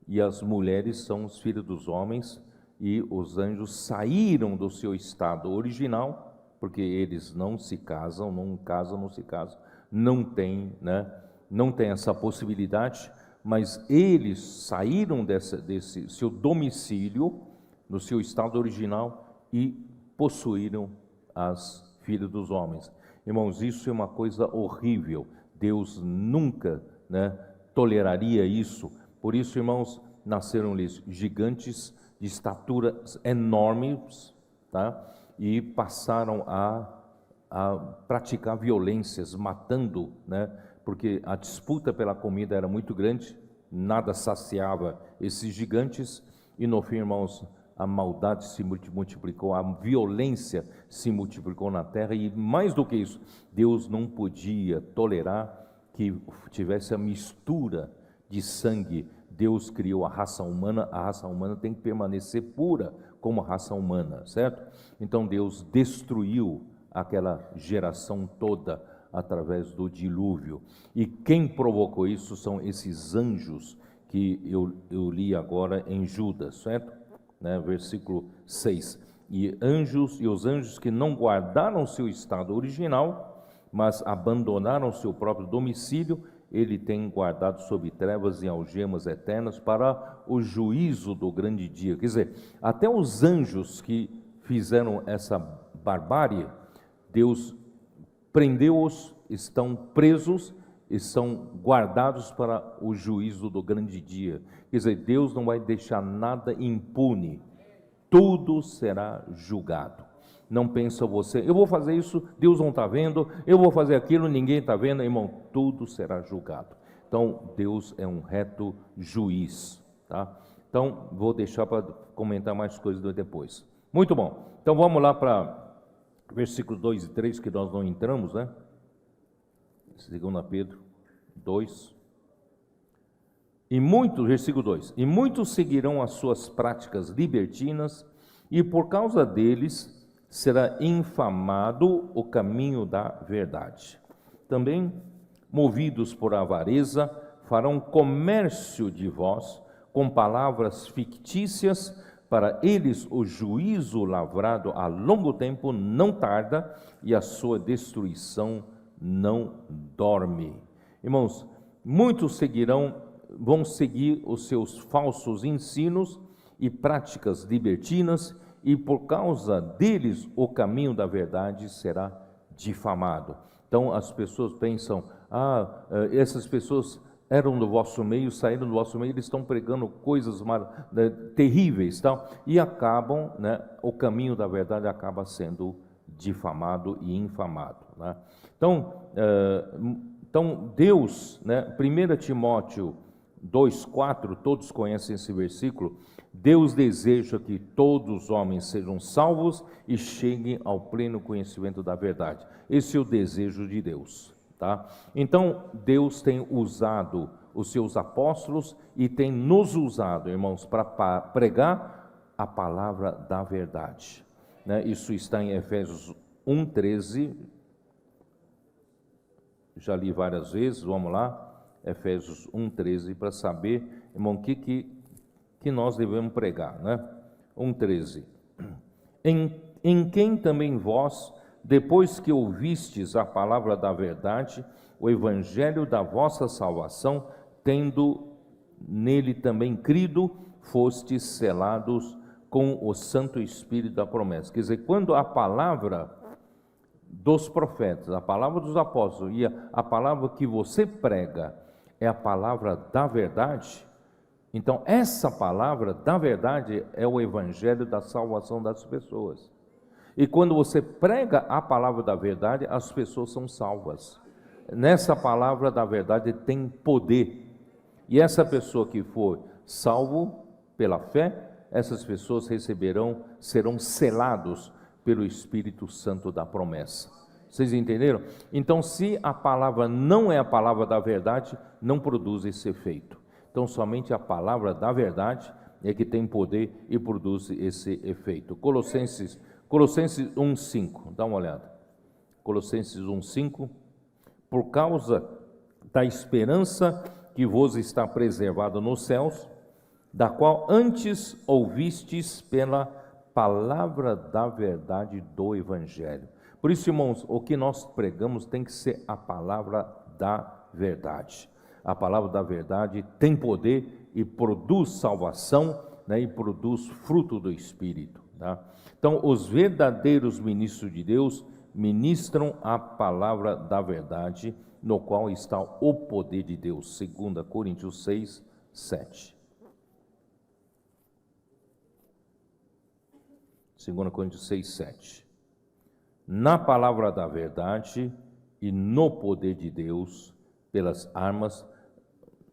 e as mulheres são os filhos dos homens, e os anjos saíram do seu estado original, porque eles não se casam, não se casam, não tem, né? Não tem essa possibilidade, mas eles saíram desse seu domicílio, no seu estado original, e possuíram as filhas dos homens. Irmãos, isso é uma coisa horrível. Deus nunca, né, toleraria isso. Por isso, irmãos, nasceram-lhes gigantes de estatura enormes, tá? E passaram a praticar violências, matando, né? Porque a disputa pela comida era muito grande, nada saciava esses gigantes, e no fim, irmãos, a maldade se multiplicou, a violência se multiplicou na terra, e mais do que isso, Deus não podia tolerar que tivesse a mistura de sangue. Deus criou a raça humana tem que permanecer pura como raça humana, certo? Então Deus destruiu aquela geração toda através do dilúvio. E quem provocou isso são esses anjos que eu li agora em Judas, certo? Né? Versículo 6. E os anjos que não guardaram seu estado original, mas abandonaram seu próprio domicílio, ele tem guardado sob trevas e algemas eternas para o juízo do grande dia. Quer dizer, até os anjos que fizeram essa barbárie, Deus prendeu-os, estão presos e são guardados para o juízo do grande dia. Quer dizer, Deus não vai deixar nada impune, tudo será julgado. Não pensa você, eu vou fazer isso, Deus não está vendo, eu vou fazer aquilo, ninguém está vendo, irmão, tudo será julgado. Então, Deus é um reto juiz, tá? Então, vou deixar para comentar mais coisas depois. Muito bom, então vamos lá para versículos 2 e 3, que nós não entramos, né? 2 Pedro 2. Versículo 2: E muitos seguirão as suas práticas libertinas, e por causa deles será infamado o caminho da verdade. Também, movidos por avareza, farão comércio de vós com palavras fictícias, para eles o juízo lavrado há longo tempo não tarda, e a sua destruição não dorme. Irmãos, muitos vão seguir os seus falsos ensinos e práticas libertinas, e por causa deles o caminho da verdade será difamado. Então as pessoas pensam, essas pessoas eram do vosso meio, saíram do vosso meio, eles estão pregando coisas terríveis, tal, e acabam, né, o caminho da verdade acaba sendo difamado e infamado, né? Então Deus, né, 1 Timóteo 2,4, todos conhecem esse versículo. Deus deseja que todos os homens sejam salvos e cheguem ao pleno conhecimento da verdade. Esse é o desejo de Deus, tá? Então, Deus tem usado os seus apóstolos e tem nos usado, irmãos, para pregar a palavra da verdade, né? Isso está em Efésios 1,13, já li várias vezes, vamos lá. Efésios 1,13, para saber, irmão, o que nós devemos pregar, né? 1,13. Em quem também vós, depois que ouvistes a palavra da verdade, o evangelho da vossa salvação, tendo nele também crido, fostes selados com o Santo Espírito da promessa. Quer dizer, quando a palavra dos profetas, a palavra dos apóstolos e a palavra que você prega é a palavra da verdade, então essa palavra da verdade é o evangelho da salvação das pessoas. E quando você prega a palavra da verdade, as pessoas são salvas. Nessa palavra da verdade tem poder. E essa pessoa que for salvo pela fé, essas pessoas serão selados pelo Espírito Santo da promessa. Vocês entenderam? Então, se a palavra não é a palavra da verdade, não produz esse efeito. Então, somente a palavra da verdade é que tem poder e produz esse efeito. Colossenses 1,5, dá uma olhada. Colossenses 1,5: por causa da esperança que vos está preservada nos céus, da qual antes ouvistes pela palavra da verdade do Evangelho. Por isso, irmãos, o que nós pregamos tem que ser a palavra da verdade. A palavra da verdade tem poder e produz salvação, né, e produz fruto do Espírito. Tá? Então, os verdadeiros ministros de Deus ministram a palavra da verdade, no qual está o poder de Deus. 2 Coríntios 6, 7. 2 Coríntios 6, 7. Na palavra da verdade e no poder de Deus, pelas armas,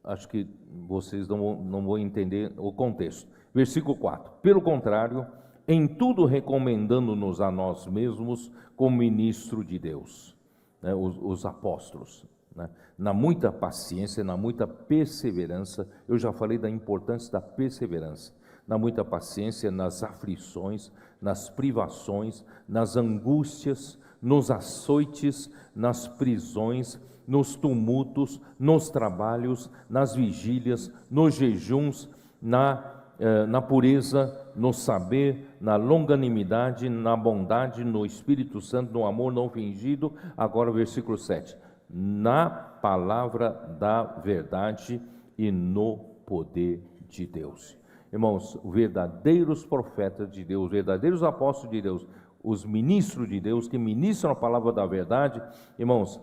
acho que vocês não vão entender o contexto. Versículo 4. Pelo contrário, em tudo recomendando-nos a nós mesmos como ministro de Deus, né, os apóstolos, né, na muita paciência, na muita perseverança. Eu já falei da importância da perseverança, na muita paciência, nas aflições, nas privações, nas angústias, nos açoites, nas prisões, nos tumultos, nos trabalhos, nas vigílias, nos jejuns, na pureza, no saber, na longanimidade, na bondade, no Espírito Santo, no amor não fingido. Agora o versículo 7. Na palavra da verdade e no poder de Deus. Irmãos, verdadeiros profetas de Deus, verdadeiros apóstolos de Deus, os ministros de Deus que ministram a palavra da verdade, irmãos,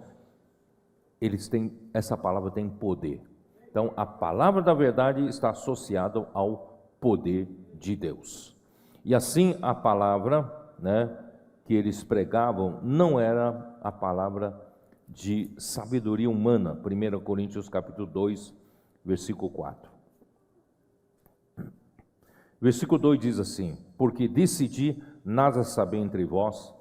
essa palavra tem poder. Então, a palavra da verdade está associada ao poder de Deus. E assim, a palavra, né, que eles pregavam não era a palavra de sabedoria humana. 1 Coríntios capítulo 2, versículo 4. Versículo 2 diz assim: porque decidi nada saber entre vós,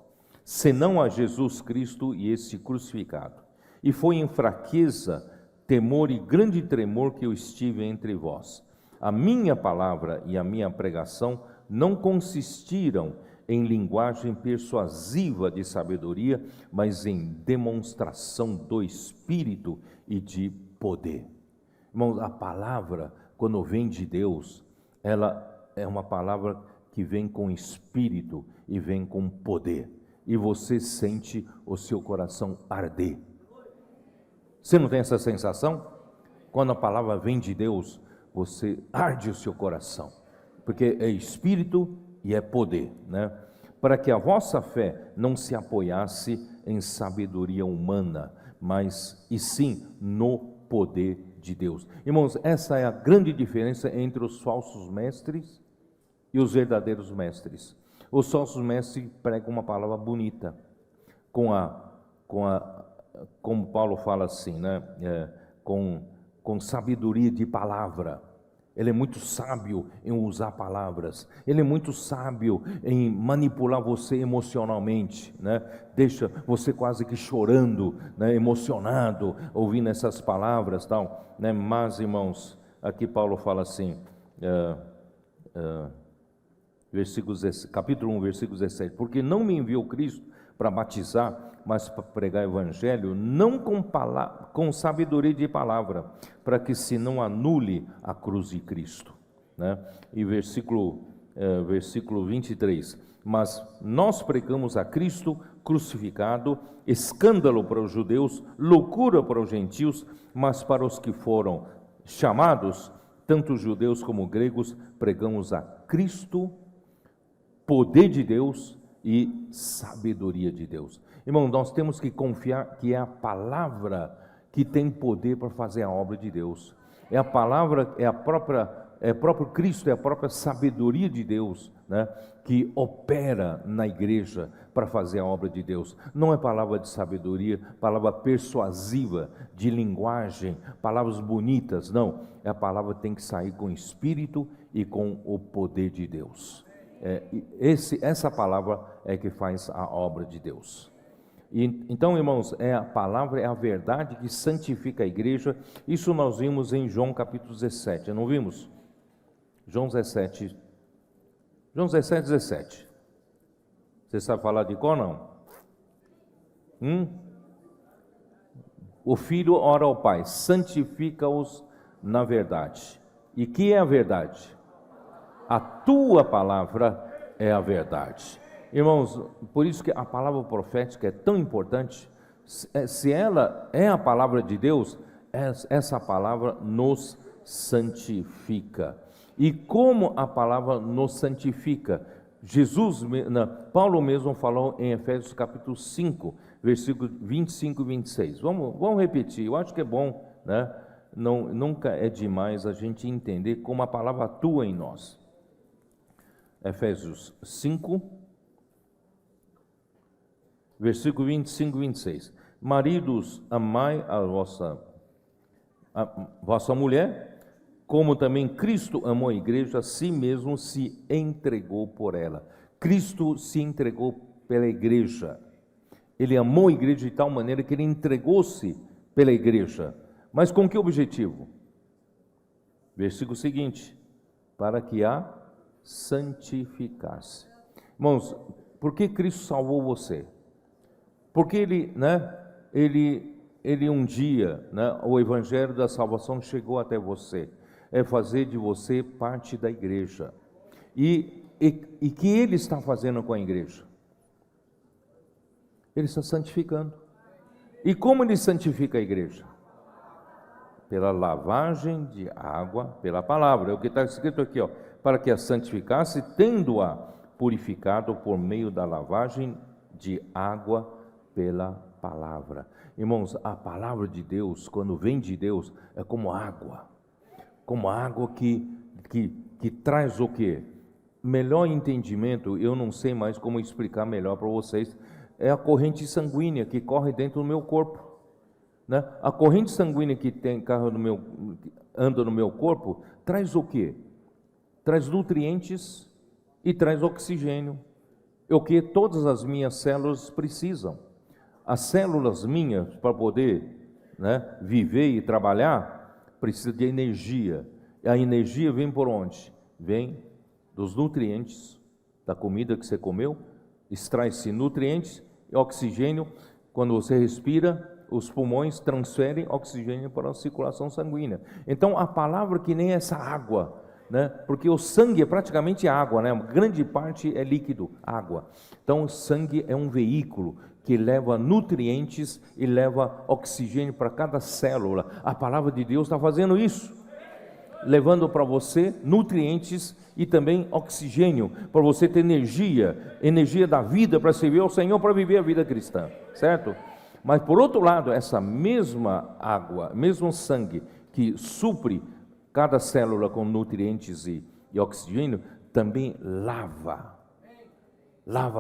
senão a Jesus Cristo e este crucificado. E foi em fraqueza, temor e grande tremor que eu estive entre vós. A minha palavra e a minha pregação não consistiram em linguagem persuasiva de sabedoria, mas em demonstração do Espírito e de poder. Irmãos, a palavra, quando vem de Deus, ela é uma palavra que vem com espírito e vem com poder. E você sente o seu coração arder. Você não tem essa sensação? Quando a palavra vem de Deus, você arde o seu coração. Porque é espírito e é poder, né? Para que a vossa fé não se apoiasse em sabedoria humana, mas e sim no poder de Deus. Irmãos, essa é a grande diferença entre os falsos mestres e os verdadeiros mestres. Os falsos mestres pregam uma palavra bonita, como Paulo fala assim, né? Com sabedoria de palavra. Ele é muito sábio em usar palavras. Ele é muito sábio em manipular você emocionalmente, né? Deixa você quase que chorando, né? Emocionado, ouvindo essas palavras, tal, né? Mas, irmãos, aqui Paulo fala assim, capítulo 1, versículo 17: porque não me enviou Cristo para batizar, mas para pregar o evangelho, não com sabedoria de palavra, para que se não anule a cruz de Cristo, né? E versículo 23: mas nós pregamos a Cristo crucificado, escândalo para os judeus, loucura para os gentios, mas para os que foram chamados, tanto judeus como gregos, pregamos a Cristo, poder de Deus e sabedoria de Deus. Irmão, nós temos que confiar que é a palavra que tem poder para fazer a obra de Deus. É a palavra, é o próprio Cristo, é a própria sabedoria de Deus, né, que opera na igreja para fazer a obra de Deus. Não é palavra de sabedoria, palavra persuasiva, de linguagem, palavras bonitas, não. É a palavra que tem que sair com espírito e com o poder de Deus. Essa palavra é que faz a obra de Deus. Então, irmãos, a palavra é a verdade que santifica a igreja. Isso nós vimos em João capítulo 17, não vimos? João 17, 17. Você sabe falar de cor, não? o Filho ora ao Pai: santifica-os na verdade. E que é a verdade? A tua palavra é a verdade. Irmãos, por isso que a palavra profética é tão importante. Se ela é a palavra de Deus, essa palavra nos santifica. E como a palavra nos santifica? Paulo mesmo falou em Efésios capítulo 5, versículos 25 e 26. Vamos repetir, eu acho que é bom, né? Nunca é demais a gente entender como a palavra atua em nós. Efésios 5, versículo 25 e 26. Maridos, amai a vossa mulher, como também Cristo amou a igreja, a si mesmo se entregou por ela. Cristo se entregou pela igreja. Ele amou a igreja de tal maneira que ele entregou-se pela igreja. Mas com que objetivo? Versículo seguinte: para que a santificasse. Irmãos, por que Cristo salvou você? Porque ele um dia, né, o evangelho da salvação chegou até você. É fazer de você parte da igreja. E que ele está fazendo com a igreja? Ele está santificando. E como ele santifica a igreja? Pela lavagem de água, pela palavra. É o que está escrito aqui, ó. Para que a santificasse, tendo-a purificado por meio da lavagem de água pela palavra. Irmãos, a palavra de Deus, quando vem de Deus, é como água que traz o quê? Melhor entendimento, eu não sei mais como explicar melhor para vocês, é a corrente sanguínea que corre dentro do meu corpo, né? A corrente sanguínea que anda no meu corpo, traz o quê? Traz nutrientes e traz oxigênio, é o que todas as minhas células precisam. As células minhas, para poder, né, viver e trabalhar, precisa de energia. E a energia vem por onde? Vem dos nutrientes da comida que você comeu. Extrai-se nutrientes e oxigênio. Quando você respira, os pulmões transferem oxigênio para a circulação sanguínea. Então a palavra que nem essa água, né? Porque o sangue é praticamente água, né? Grande parte é líquido, água. Então o sangue é um veículo que leva nutrientes e leva oxigênio para cada célula. A palavra de Deus está fazendo isso, levando para você nutrientes e também oxigênio, para você ter energia da vida para servir ao Senhor, para viver a vida cristã, certo? Mas por outro lado, essa mesma água, mesmo sangue que supre cada célula com nutrientes e oxigênio, também lava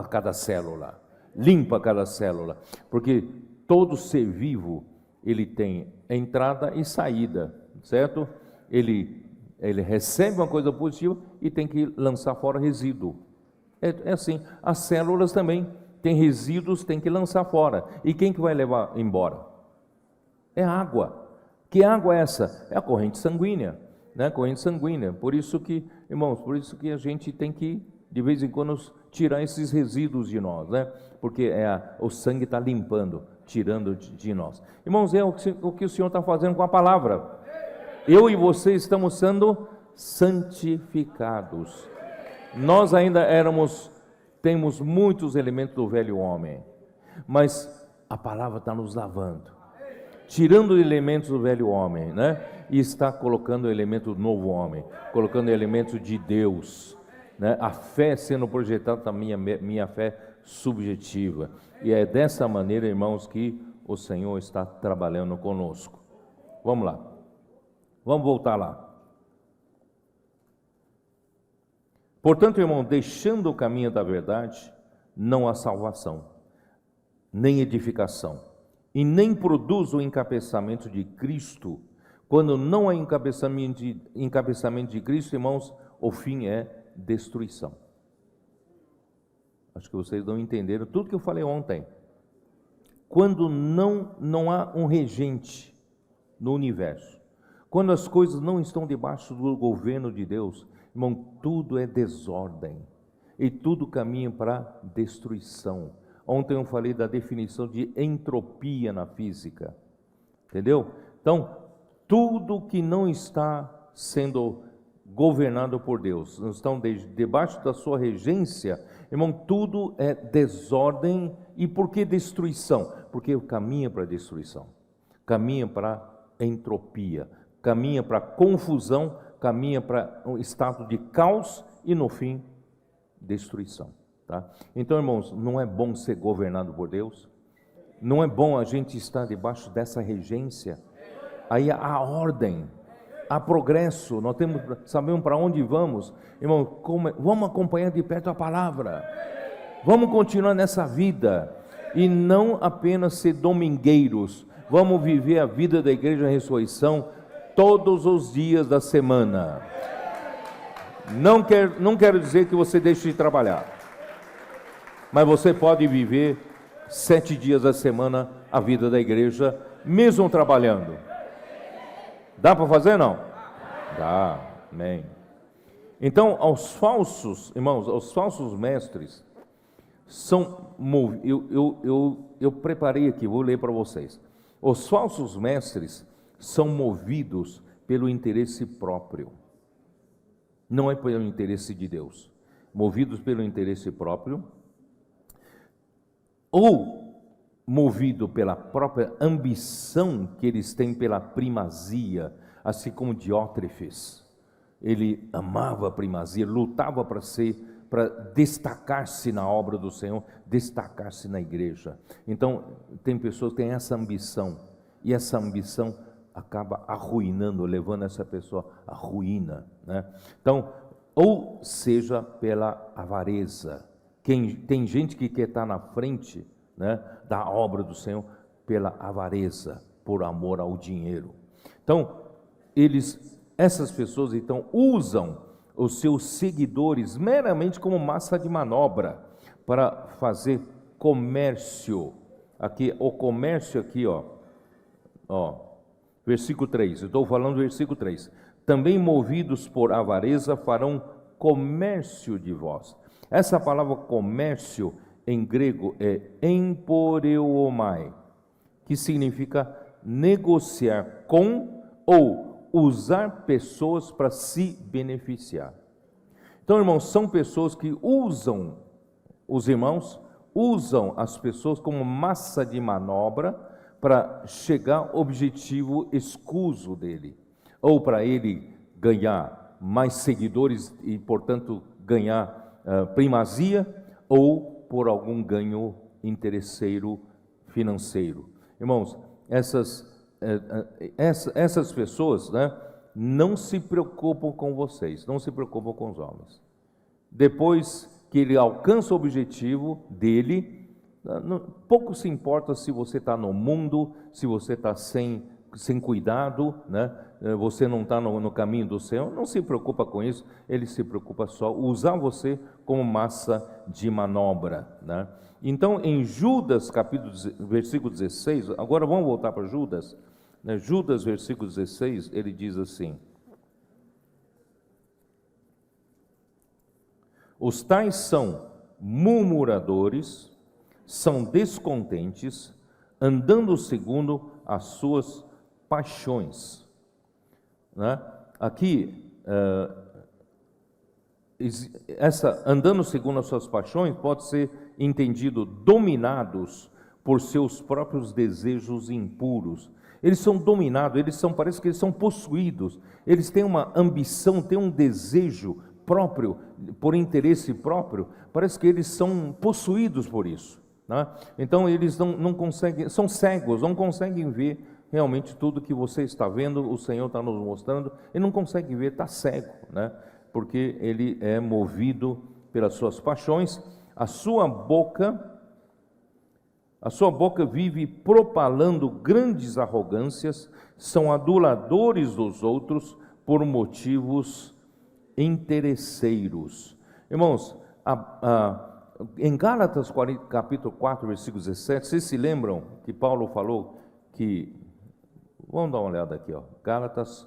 cada célula, limpa cada célula, porque todo ser vivo, ele tem entrada e saída, certo? Ele recebe uma coisa positiva e tem que lançar fora resíduo. É assim, as células também têm resíduos, tem que lançar fora. E quem que vai levar embora? É a água. Que água é essa? É a corrente sanguínea, né? Corrente sanguínea. Por isso que, irmãos, a gente tem que, de vez em quando, tirar esses resíduos de nós, né? Porque o sangue está limpando, tirando de nós. Irmãos, é o que o Senhor está fazendo com a palavra. Eu e você estamos sendo santificados. Nós ainda temos muitos elementos do velho homem, mas a palavra está nos lavando, tirando elementos do velho homem, né? E está colocando o elemento do novo homem, colocando elementos de Deus, né? A fé sendo projetada na minha fé subjetiva. E é dessa maneira, irmãos, que o Senhor está trabalhando conosco. Vamos lá. Vamos voltar lá. Portanto, irmão, deixando o caminho da verdade, não há salvação, nem edificação, e nem produz o encabeçamento de Cristo. Quando não há encabeçamento de Cristo, irmãos, o fim é destruição. Acho que vocês não entenderam tudo que eu falei ontem. Quando não há um regente no universo, quando as coisas não estão debaixo do governo de Deus, irmão, tudo é desordem e tudo caminha para destruição. Ontem eu falei da definição de entropia na física. Entendeu? Então, tudo que não está sendo governado por Deus, não estão debaixo da sua regência, irmão, tudo é desordem. E por que destruição? Porque caminha para destruição, caminha para entropia, caminha para confusão, caminha para um estado de caos e no fim, destruição, tá? Então, irmãos, não é bom ser governado por Deus? Não é bom a gente estar debaixo dessa regência? Aí há ordem, há progresso, nós sabemos para onde vamos. Irmão, vamos acompanhar de perto a palavra, vamos continuar nessa vida, e não apenas ser domingueiros, vamos viver a vida da Igreja Ressurreição todos os dias da semana. Não quero dizer que você deixe de trabalhar, mas você pode viver 7 dias da semana a vida da igreja, mesmo trabalhando. Dá para fazer, não? Dá, amém. Então, aos falsos, irmãos, aos falsos mestres, eu preparei aqui, vou ler para vocês. Os falsos mestres são movidos pelo interesse próprio, não é pelo interesse de Deus, movidos pelo interesse próprio, ou movido pela própria ambição que eles têm pela primazia, assim como Diótrefes. Ele amava a primazia, lutava para destacar-se na obra do Senhor, destacar-se na igreja. Então, tem pessoas que têm essa ambição, e essa ambição acaba arruinando, levando essa pessoa à ruína, né? Então, ou seja, pela avareza. Tem gente que quer estar na frente, né, da obra do Senhor pela avareza, por amor ao dinheiro. Então, essas pessoas então usam os seus seguidores meramente como massa de manobra para fazer comércio. Aqui, o comércio aqui, versículo 3, eu estou falando do versículo 3. Também movidos por avareza farão comércio de vós. Essa palavra comércio em grego é emporeuomai, que significa negociar com ou usar pessoas para se beneficiar. Então, irmãos, são pessoas que usam as pessoas como massa de manobra para chegar ao objetivo escuso dele, ou para ele ganhar mais seguidores e, portanto, ganhar primazia, ou por algum ganho interesseiro financeiro. Irmãos, essas pessoas, né, não se preocupam com vocês, não se preocupam com os homens. Depois que ele alcança o objetivo dele, pouco se importa se você está no mundo, se você está sem cuidado, né? Você não está no caminho do Senhor, não se preocupa com isso, ele se preocupa só usar você como massa de manobra, né? Então, em Judas, versículo 16, agora vamos voltar para Judas, né? Judas, versículo 16, ele diz assim: os tais são murmuradores, são descontentes, andando segundo as suas paixões, né? Aqui, andando segundo as suas paixões, pode ser entendido dominados por seus próprios desejos impuros. Eles são dominados, parece que eles são possuídos, eles têm uma ambição, têm um desejo próprio, por interesse próprio, parece que eles são possuídos por isso, né? Então eles não conseguem, são cegos, não conseguem ver realmente tudo que você está vendo, o Senhor está nos mostrando, ele não consegue ver, está cego, né? Porque ele é movido pelas suas paixões. A sua boca vive propalando grandes arrogâncias, são aduladores dos outros por motivos interesseiros. Irmãos, em Gálatas capítulo 4, versículo 17, vocês se lembram que Paulo falou que, vamos dar uma olhada aqui, Gálatas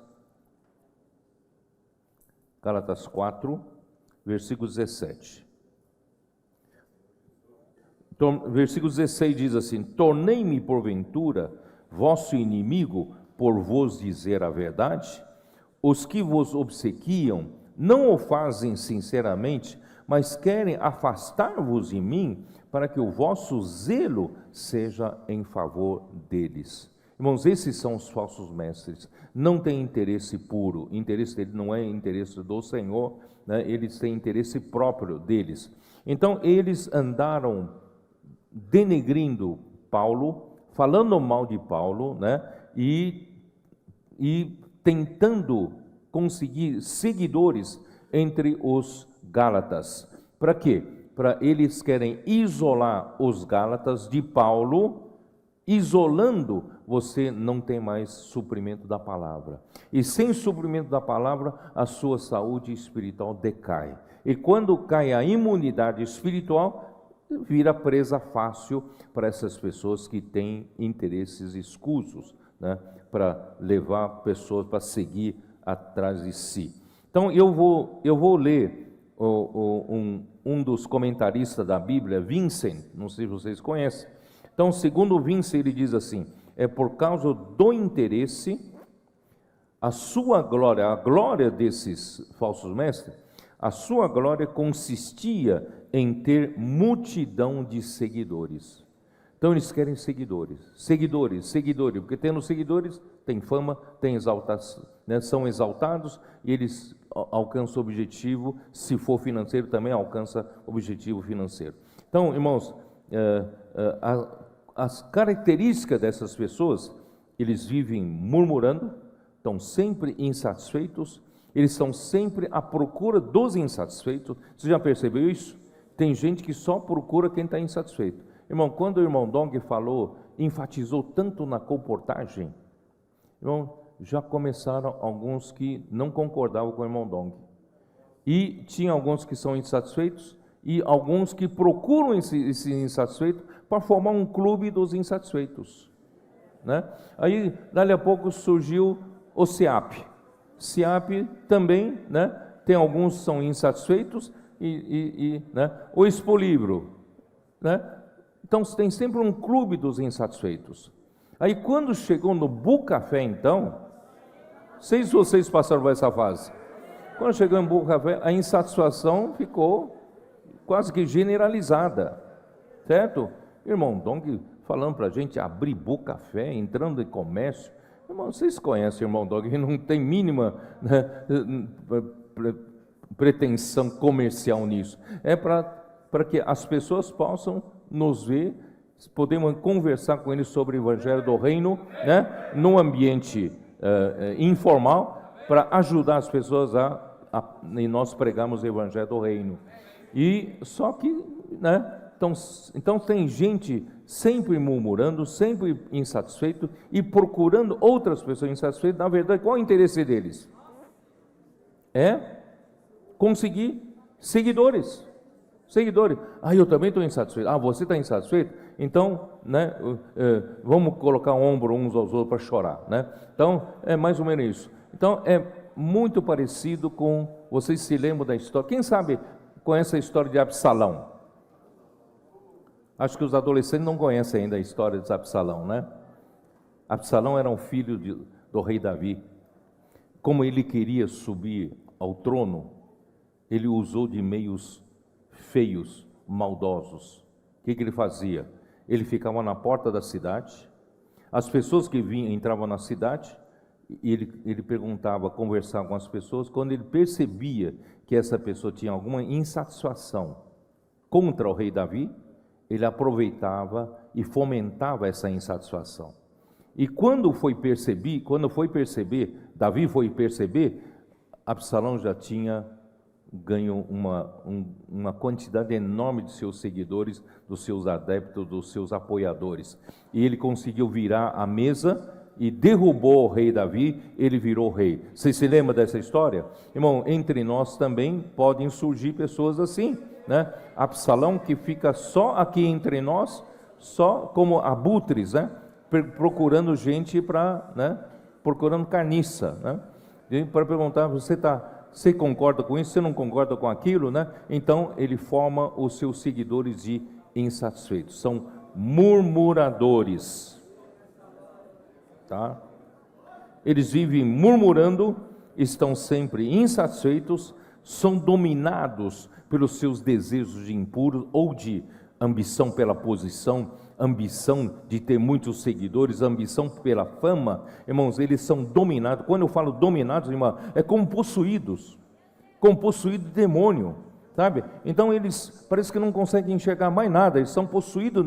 4, versículo 17. Então, versículo 16 diz assim: tornei-me porventura vosso inimigo por vos dizer a verdade? Os que vos obsequiam não o fazem sinceramente, mas querem afastar-vos de mim, para que o vosso zelo seja em favor deles. Irmãos, esses são os falsos mestres. Não têm interesse puro. O interesse dele não é interesse do Senhor, né? Eles têm interesse próprio deles. Então, eles andaram denegrindo Paulo, falando mal de Paulo, né? E tentando conseguir seguidores entre os Gálatas. Para quê? Para eles querem isolar os Gálatas de Paulo. Isolando, você não tem mais suprimento da palavra. E sem suprimento da palavra, a sua saúde espiritual decai. E quando cai a imunidade espiritual, vira presa fácil para essas pessoas que têm interesses escusos, né? Para levar pessoas para seguir atrás de si. Então eu vou ler um dos comentaristas da Bíblia, Vincent, não sei se vocês conhecem. Então, segundo Vincent, ele diz assim: é por causa do interesse, a sua glória, a glória desses falsos mestres, a sua glória consistia em ter multidão de seguidores. Então eles querem seguidores, porque tendo seguidores, tem fama, tem exaltação, né? São exaltados e eles alcançam o objetivo, se for financeiro também alcança o objetivo financeiro. Então, irmãos, as características dessas pessoas, eles vivem murmurando, estão sempre insatisfeitos, eles estão sempre à procura dos insatisfeitos. Você já percebeu isso? Tem gente que só procura quem está insatisfeito. Irmão, quando o irmão Dong falou, enfatizou tanto na comportagem, irmão, já começaram alguns que não concordavam com o irmão Dong. E tinha alguns que são insatisfeitos e alguns que procuram esse insatisfeito para formar um clube dos insatisfeitos, né? Aí, dali a pouco surgiu o SEAP. SEAP também, né? Tem alguns que são insatisfeitos né? O Expolibro, né? Então, tem sempre um clube dos insatisfeitos. Aí, quando chegou no Bucafé, então, não sei se vocês passaram por essa fase. Quando chegou no Bucafé, a insatisfação ficou quase que generalizada, certo? Irmão Dong falando para a gente abrir Bucafé, entrando em comércio. Irmão, vocês conhecem o irmão Dong, que não tem mínima, né, pretensão comercial nisso. É para que as pessoas possam nos ver, podemos conversar com eles sobre o Evangelho do Reino, né, num ambiente informal, para ajudar as pessoas e nós pregamos o Evangelho do Reino. E só que, né, então tem gente sempre murmurando, sempre insatisfeito e procurando outras pessoas insatisfeitas. Na verdade, qual é o interesse deles? É conseguir seguidores. Ah, eu também estou insatisfeito. Ah, você está insatisfeito? Então, né, vamos colocar o ombro uns aos outros para chorar, né? Então, é mais ou menos isso. Então, é muito parecido com, vocês se lembram da história, quem sabe conhece a história de Absalão? Acho que os adolescentes não conhecem ainda a história de Absalão, né? Absalão era um filho do rei Davi. Como ele queria subir ao trono, ele usou de meios feios, maldosos. O que ele fazia? Ele ficava na porta da cidade, as pessoas que entravam na cidade, e ele perguntava, conversava com as pessoas. Quando ele percebia que essa pessoa tinha alguma insatisfação contra o rei Davi, ele aproveitava e fomentava essa insatisfação. E quando foi perceber, Davi foi perceber, Absalão já tinha ganho uma quantidade enorme de seus seguidores, dos seus adeptos, dos seus apoiadores. E ele conseguiu virar a mesa e derrubou o rei Davi, ele virou rei. Vocês se lembram dessa história? Irmão, entre nós também podem surgir pessoas assim, né? Absalão, que fica só aqui entre nós, só como abutres, né? Procurando gente né? Procurando carniça, né? Para perguntar, você concorda com isso, você não concorda com aquilo, né? Então ele forma os seus seguidores de insatisfeitos, são murmuradores. tá? Eles vivem murmurando, estão sempre insatisfeitos, são dominados pelos seus desejos de impuro ou de ambição pela posição, ambição de ter muitos seguidores, ambição pela fama. Irmãos, eles são dominados. Quando eu falo dominados, irmão, é como possuídos de demônio, sabe? Então eles parece que não conseguem enxergar mais nada, eles são possuídos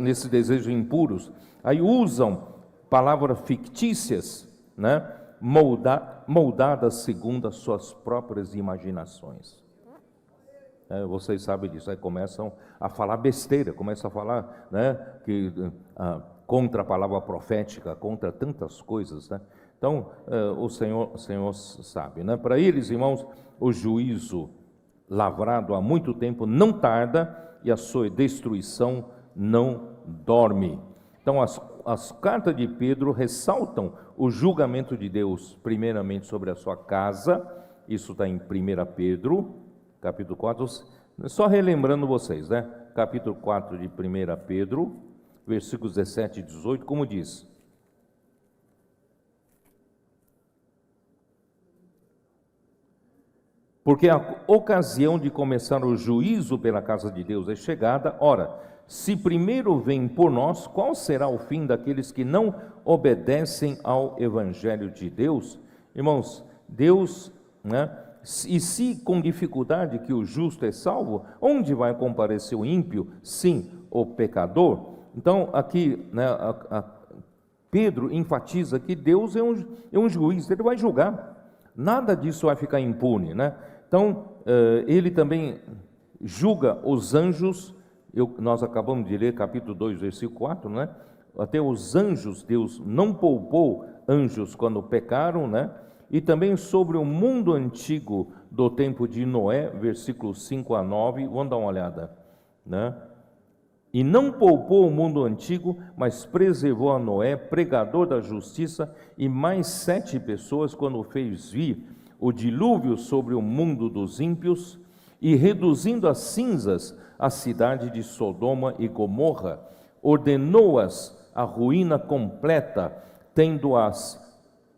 nesse desejo impuros. Aí usam palavras fictícias, né? Moldadas segundo as suas próprias imaginações. Vocês sabem disso. Aí começam a falar besteira, começam a falar, né, contra a palavra profética, contra tantas coisas, né? Então, o Senhor sabe, né? Para eles, irmãos, o juízo lavrado há muito tempo não tarda e a sua destruição não dorme. Então, as cartas de Pedro ressaltam o julgamento de Deus, primeiramente sobre a sua casa. Isso está em 1 Pedro, capítulo 4, só relembrando vocês, né? Capítulo 4 de 1 Pedro, versículos 17 e 18, como diz: porque a ocasião de começar o juízo pela casa de Deus é chegada. Ora, se primeiro vem por nós, qual será o fim daqueles que não obedecem ao Evangelho de Deus? Irmãos, Deus, né? E se com dificuldade que o justo é salvo, onde vai comparecer o ímpio? Sim, o pecador. Então, aqui, né, Pedro enfatiza que Deus é um juiz, ele vai julgar. Nada disso vai ficar impune, né? Então, ele também julga os anjos. Nós acabamos de ler capítulo 2, versículo 4, né? Até os anjos, Deus não poupou anjos quando pecaram, né? E também sobre o mundo antigo do tempo de Noé, versículos 5 a 9, vamos dar uma olhada, né? E não poupou o mundo antigo, mas preservou a Noé, pregador da justiça, e mais 7 pessoas, quando fez vir o dilúvio sobre o mundo dos ímpios, e reduzindo a cinzas a cidade de Sodoma e Gomorra, ordenou-as à ruína completa, tendo-as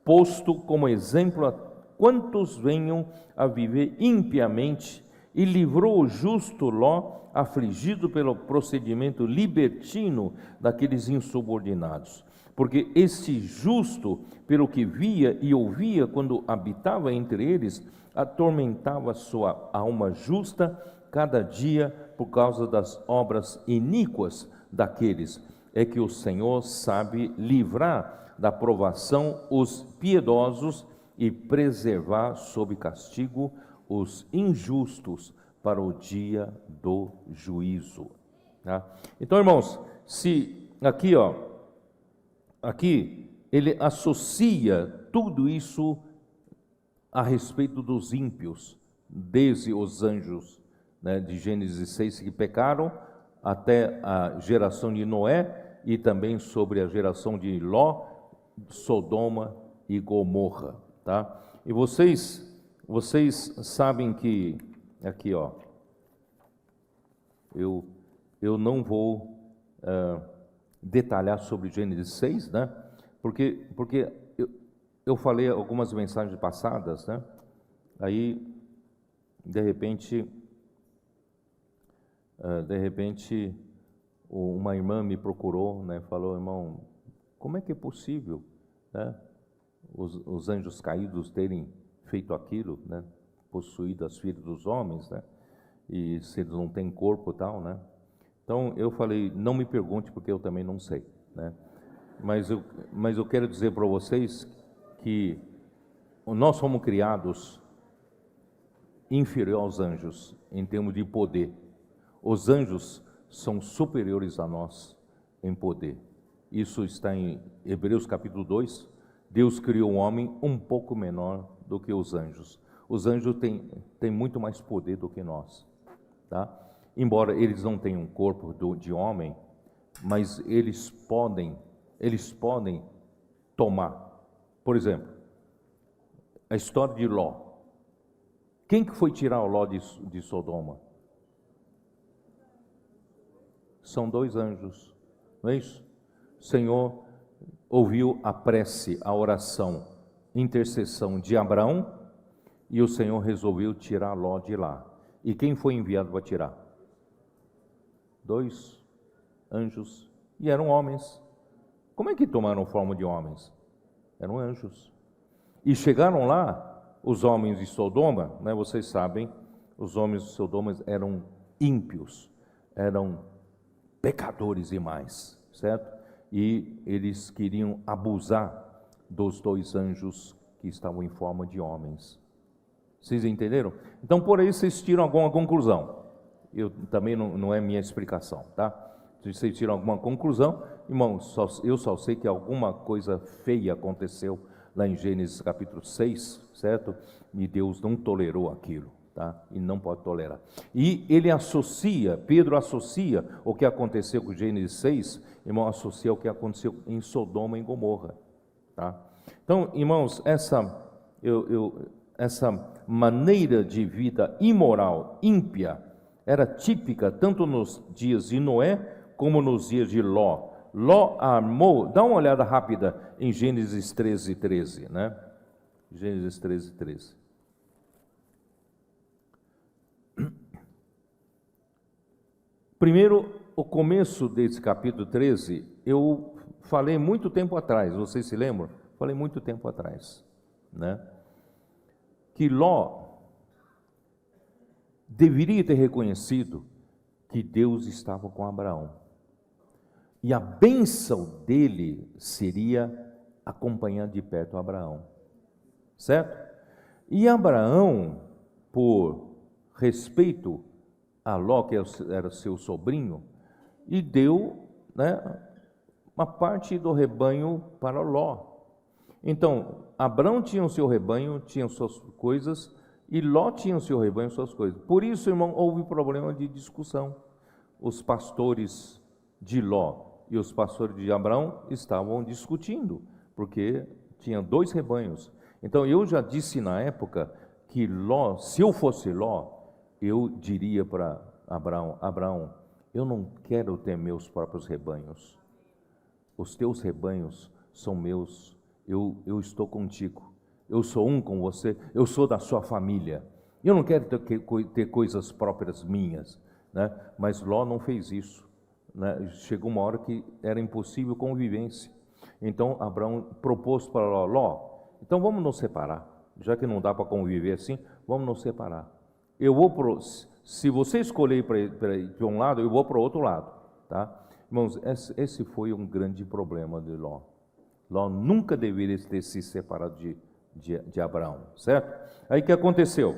posto como exemplo a quantos venham a viver impiamente, e livrou o justo Ló, afligido pelo procedimento libertino daqueles insubordinados. Porque este justo, pelo que via e ouvia quando habitava entre eles, atormentava sua alma justa cada dia por causa das obras iníquas daqueles. É que o Senhor sabe livrar da provação os piedosos e preservar sob castigo os injustos para o dia do juízo. Tá? Então, irmãos, se aqui ele associa tudo isso a respeito dos ímpios, desde os anjos, né, de Gênesis 6 que pecaram, até a geração de Noé e também sobre a geração de Ló, Sodoma e Gomorra, tá? E vocês sabem que aqui, eu não vou detalhar sobre Gênesis 6, né? Porque eu falei algumas mensagens passadas, né? Aí de repente uma irmã me procurou, né? Falou: irmão, como é que é possível, né, os anjos caídos terem feito aquilo, né, possuído as filhas dos homens, né, e se eles não têm corpo e tal, né? Então eu falei: não me pergunte, porque eu também não sei, né? Mas eu quero dizer para vocês que nós fomos criados inferior aos anjos em termos de poder. Os anjos são superiores a nós em poder. Isso está em Hebreus capítulo 2. Deus criou o homem um pouco menor do que os anjos. Os anjos têm muito mais poder do que nós, tá? Embora eles não tenham um corpo de homem, mas eles podem tomar. Por exemplo, a história de Ló. Quem que foi tirar o Ló de Sodoma? São 2 anjos, não é isso? o Senhor ouviu a prece, a oração, intercessão de Abraão, e o Senhor resolveu tirar Ló de lá. E quem foi enviado para tirar? 2 anjos, e eram homens. Como é que tomaram forma de homens? Eram anjos. E chegaram lá, os homens de Sodoma, né, vocês sabem, os homens de Sodoma eram ímpios, eram pecadores demais, certo? E eles queriam abusar dos 2 anjos que estavam em forma de homens. Vocês entenderam? Então, por aí vocês tiram alguma conclusão. Eu também não é minha explicação, tá? Se vocês tiram alguma conclusão, irmãos, eu só sei que alguma coisa feia aconteceu lá em Gênesis capítulo 6, certo? E Deus não tolerou aquilo, tá? E não pode tolerar. E ele associa, Pedro associa o que aconteceu com Gênesis 6, irmão, associa o que aconteceu em Sodoma e Gomorra, tá? Então, irmãos, essa maneira de vida imoral, ímpia, era típica tanto nos dias de Noé como nos dias de Ló. Ló armou, dá uma olhada rápida em Gênesis 13, né? Gênesis 13. Primeiro, o começo desse capítulo 13, eu falei muito tempo atrás, vocês se lembram? Falei muito tempo atrás, né? Que Ló deveria ter reconhecido que Deus estava com Abraão. E a bênção dele seria acompanhar de perto Abraão, certo? E Abraão, por respeito a Ló, que era seu sobrinho, e deu, né, uma parte do rebanho para Ló. Então, Abraão tinha o seu rebanho, tinha suas coisas, e Ló tinha o seu rebanho, suas coisas. Por isso, irmão, houve problema de discussão. Os pastores de Ló e os pastores de Abraão estavam discutindo, porque tinha 2 rebanhos. Então, eu já disse na época que Ló, se eu fosse Ló, eu diria para Abraão: Abraão, eu não quero ter meus próprios rebanhos. Os teus rebanhos são meus. Eu estou contigo. Eu sou um com você. Eu sou da sua família. Eu não quero ter coisas próprias minhas, né? Mas Ló não fez isso, né? Chegou uma hora que era impossível convivência. Então Abraão propôs para Ló: Ló, então vamos nos separar. Já que não dá para conviver assim, vamos nos separar. Se você escolher para ir para um lado, eu vou para o outro lado, tá? Irmãos, esse foi um grande problema de Ló. Ló nunca deveria ter se separado de Abraão, certo? Aí o que aconteceu?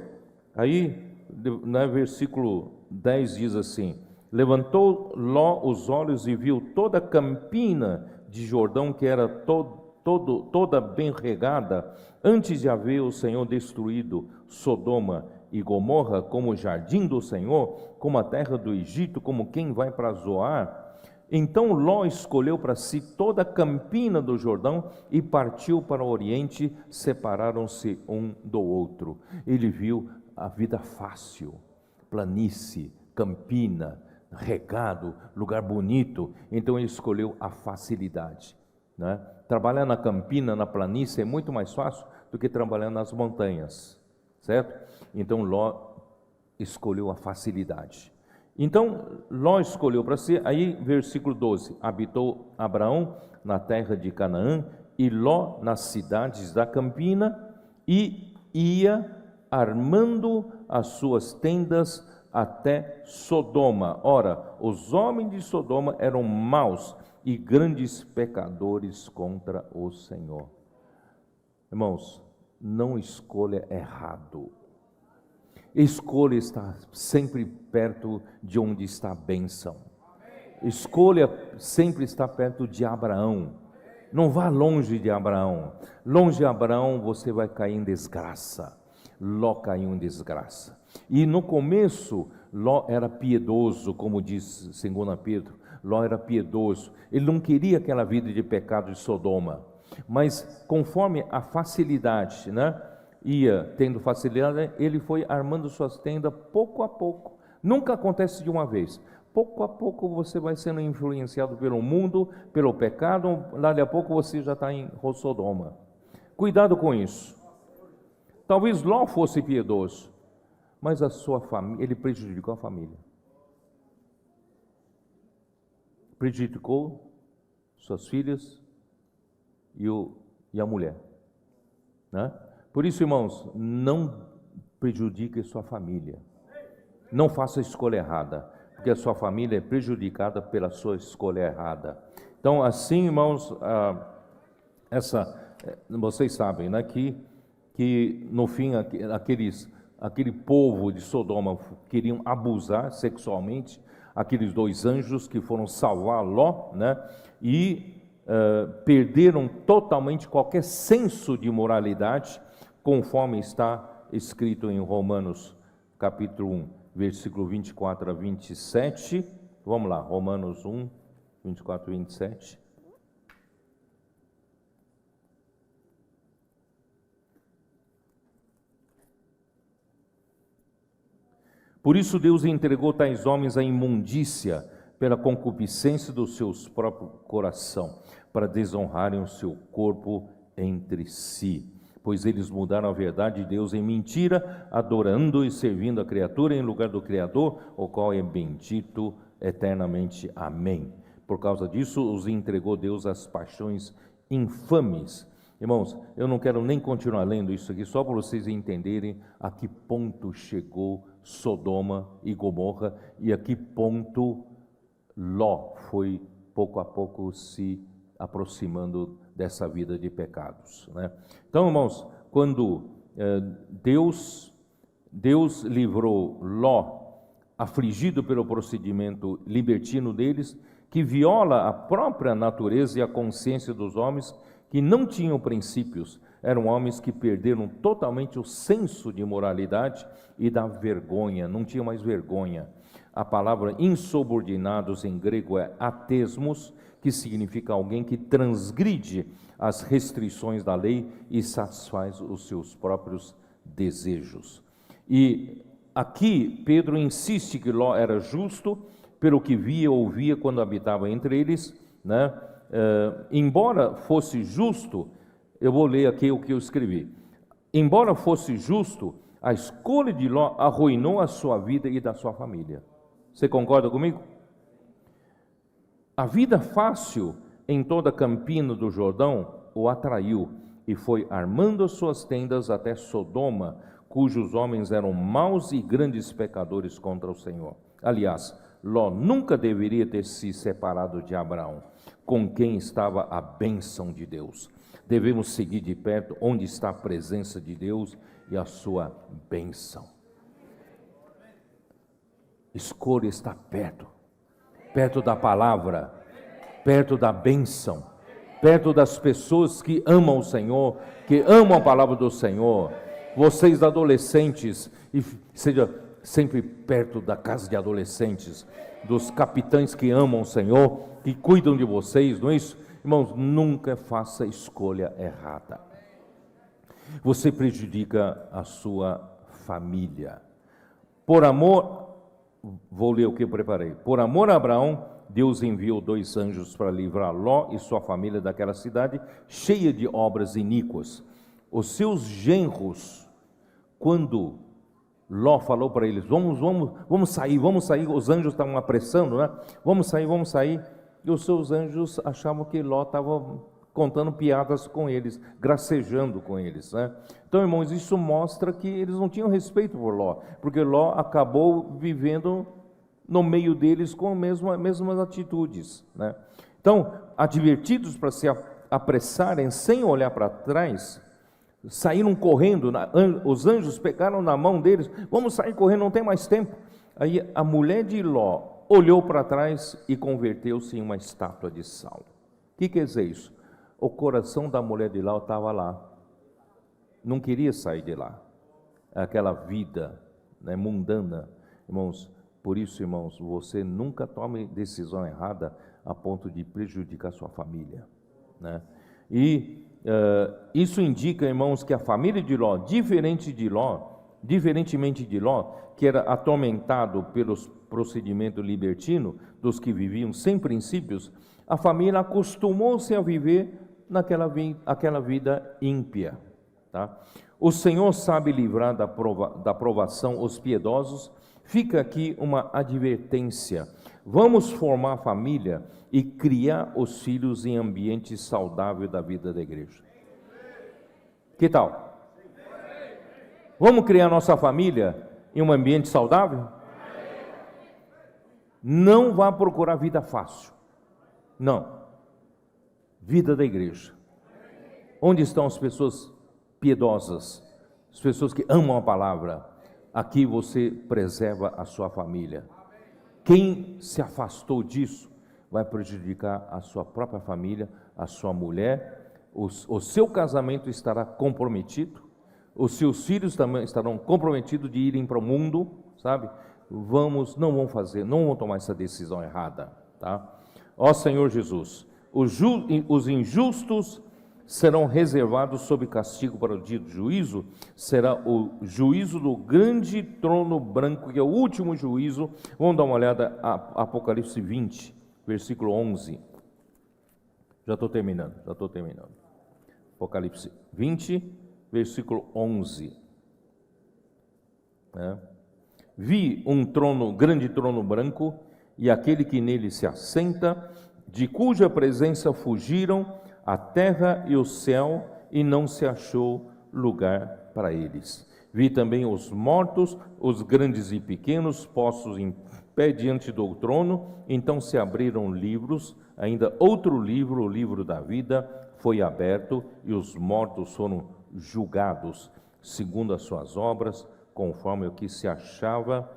Aí, no versículo 10 diz assim: levantou Ló os olhos e viu toda a campina de Jordão, que era toda bem regada, antes de haver o Senhor destruído Sodoma e Gomorra, como o jardim do Senhor, como a terra do Egito, como quem vai para Zoar. Então Ló escolheu para si toda a campina do Jordão e partiu para o oriente, separaram-se um do outro. Ele viu a vida fácil, planície, campina, regado, lugar bonito, então ele escolheu a facilidade, né? Trabalhar na campina, na planície é muito mais fácil do que trabalhar nas montanhas, certo? Então Ló escolheu a facilidade. Então, Ló escolheu para si, aí versículo 12, habitou Abraão na terra de Canaã e Ló nas cidades da campina, e ia armando as suas tendas até Sodoma. Ora, os homens de Sodoma eram maus e grandes pecadores contra o Senhor. Irmãos, não escolha errado. Escolha estar sempre perto de onde está a bênção. Escolha sempre estar perto de Abraão. Não vá longe de Abraão. Longe de Abraão você vai cair em desgraça. Ló caiu em desgraça. E no começo, Ló era piedoso, como diz 2 Pedro. Ló era piedoso. Ele não queria aquela vida de pecado de Sodoma. Mas conforme a facilidade, né? Ia tendo facilidade, ele foi armando suas tendas pouco a pouco. Nunca acontece de uma vez, pouco a pouco você vai sendo influenciado pelo mundo, pelo pecado, dali a pouco você já está em Sodoma. Cuidado com isso. Talvez Ló fosse piedoso, mas a sua família, ele prejudicou a família. Prejudicou suas filhas e a mulher, né? Por isso, irmãos, não prejudique sua família. Não faça a escolha errada, porque a sua família é prejudicada pela sua escolha errada. Então, assim, irmãos, vocês sabem, né, que no fim aquele povo de Sodoma queriam abusar sexualmente aqueles dois anjos que foram salvar Ló, né, e perderam totalmente qualquer senso de moralidade, conforme está escrito em Romanos capítulo 1, versículo 24 a 27. Vamos lá, Romanos 1, 24 e 27. Por isso Deus entregou tais homens à imundícia pela concupiscência do seu próprio coração, para desonrarem o seu corpo entre si. Pois eles mudaram a verdade de Deus em mentira, adorando e servindo a criatura em lugar do Criador, o qual é bendito eternamente. Amém. Por causa disso, os entregou Deus às paixões infames. Irmãos, eu não quero nem continuar lendo isso aqui, só para vocês entenderem a que ponto chegou Sodoma e Gomorra e a que ponto Ló foi pouco a pouco se aproximando dessa vida de pecados, né? Então, irmãos, quando Deus livrou Ló, afligido pelo procedimento libertino deles, que viola a própria natureza e a consciência dos homens que não tinham princípios, eram homens que perderam totalmente o senso de moralidade e da vergonha, não tinham mais vergonha. A palavra insubordinados em grego é atesmos, que significa alguém que transgride as restrições da lei e satisfaz os seus próprios desejos. E aqui Pedro insiste que Ló era justo pelo que via e ouvia quando habitava entre eles, né? Embora fosse justo, eu vou ler aqui o que eu escrevi. Embora fosse justo, a escolha de Ló arruinou a sua vida e da sua família. Você concorda comigo? A vida fácil em toda a campina do Jordão o atraiu e foi armando as suas tendas até Sodoma, cujos homens eram maus e grandes pecadores contra o Senhor. Aliás, Ló nunca deveria ter se separado de Abraão, com quem estava a bênção de Deus. Devemos seguir de perto onde está a presença de Deus e a sua bênção. Escolha estar perto da palavra, perto da bênção, perto das pessoas que amam o Senhor, que amam a palavra do Senhor. Vocês adolescentes, e seja sempre perto da casa de adolescentes, dos capitães que amam o Senhor, que cuidam de vocês, não é isso? Irmãos, nunca faça escolha errada. Você prejudica a sua família. Por amor, vou ler o que eu preparei. Por amor a Abraão, Deus enviou 2 anjos para livrar Ló e sua família daquela cidade cheia de obras iníquas. Os seus genros, quando Ló falou para eles, vamos sair, os anjos estavam apressando, né? Vamos sair, e os seus anjos achavam que Ló estava contando piadas com eles, gracejando com eles, né? Então, irmãos, isso mostra que eles não tinham respeito por Ló, porque Ló acabou vivendo no meio deles com as mesmas atitudes, né? Então, advertidos para se apressarem sem olhar para trás, saíram correndo, os anjos pegaram na mão deles, vamos sair correndo, não tem mais tempo. Aí a mulher de Ló olhou para trás e converteu-se em uma estátua de sal. O que quer dizer isso? O coração da mulher de Ló estava lá, não queria sair de lá, aquela vida, né, mundana. Irmãos, por isso, irmãos, você nunca tome decisão errada a ponto de prejudicar sua família, né? E isso indica, irmãos, que a família de Ló, diferente de Ló, Diferentemente de Ló, que era atormentado pelos procedimentos libertinos dos que viviam sem princípios, a família acostumou-se a viver aquela vida ímpia. Tá? O Senhor sabe livrar da provação os piedosos. Fica aqui uma advertência. Vamos formar família e criar os filhos em ambiente saudável da vida da igreja. Que tal? Vamos criar nossa família em um ambiente saudável? Não vá procurar vida fácil. Não. Vida da igreja. Onde estão as pessoas piedosas? As pessoas que amam a palavra. Aqui você preserva a sua família. Quem se afastou disso vai prejudicar a sua própria família, a sua mulher. O seu casamento estará comprometido. Os seus filhos também estarão comprometidos de irem para o mundo, sabe? Não vão tomar essa decisão errada, tá? Ó Senhor Jesus, os injustos serão reservados sob castigo para o dia do juízo. Será o juízo do grande trono branco, que é o último juízo. Vamos dar uma olhada a Apocalipse 20, versículo 11. Já estou terminando. Apocalipse 20, versículo 11. Vi um grande trono branco, e aquele que nele se assenta, de cuja presença fugiram a terra e o céu, e não se achou lugar para eles. Vi também os mortos, os grandes e pequenos, postos em pé diante do trono. Então se abriram livros, ainda outro livro, o livro da vida, foi aberto, e os mortos foram julgados segundo as suas obras, conforme o que se achava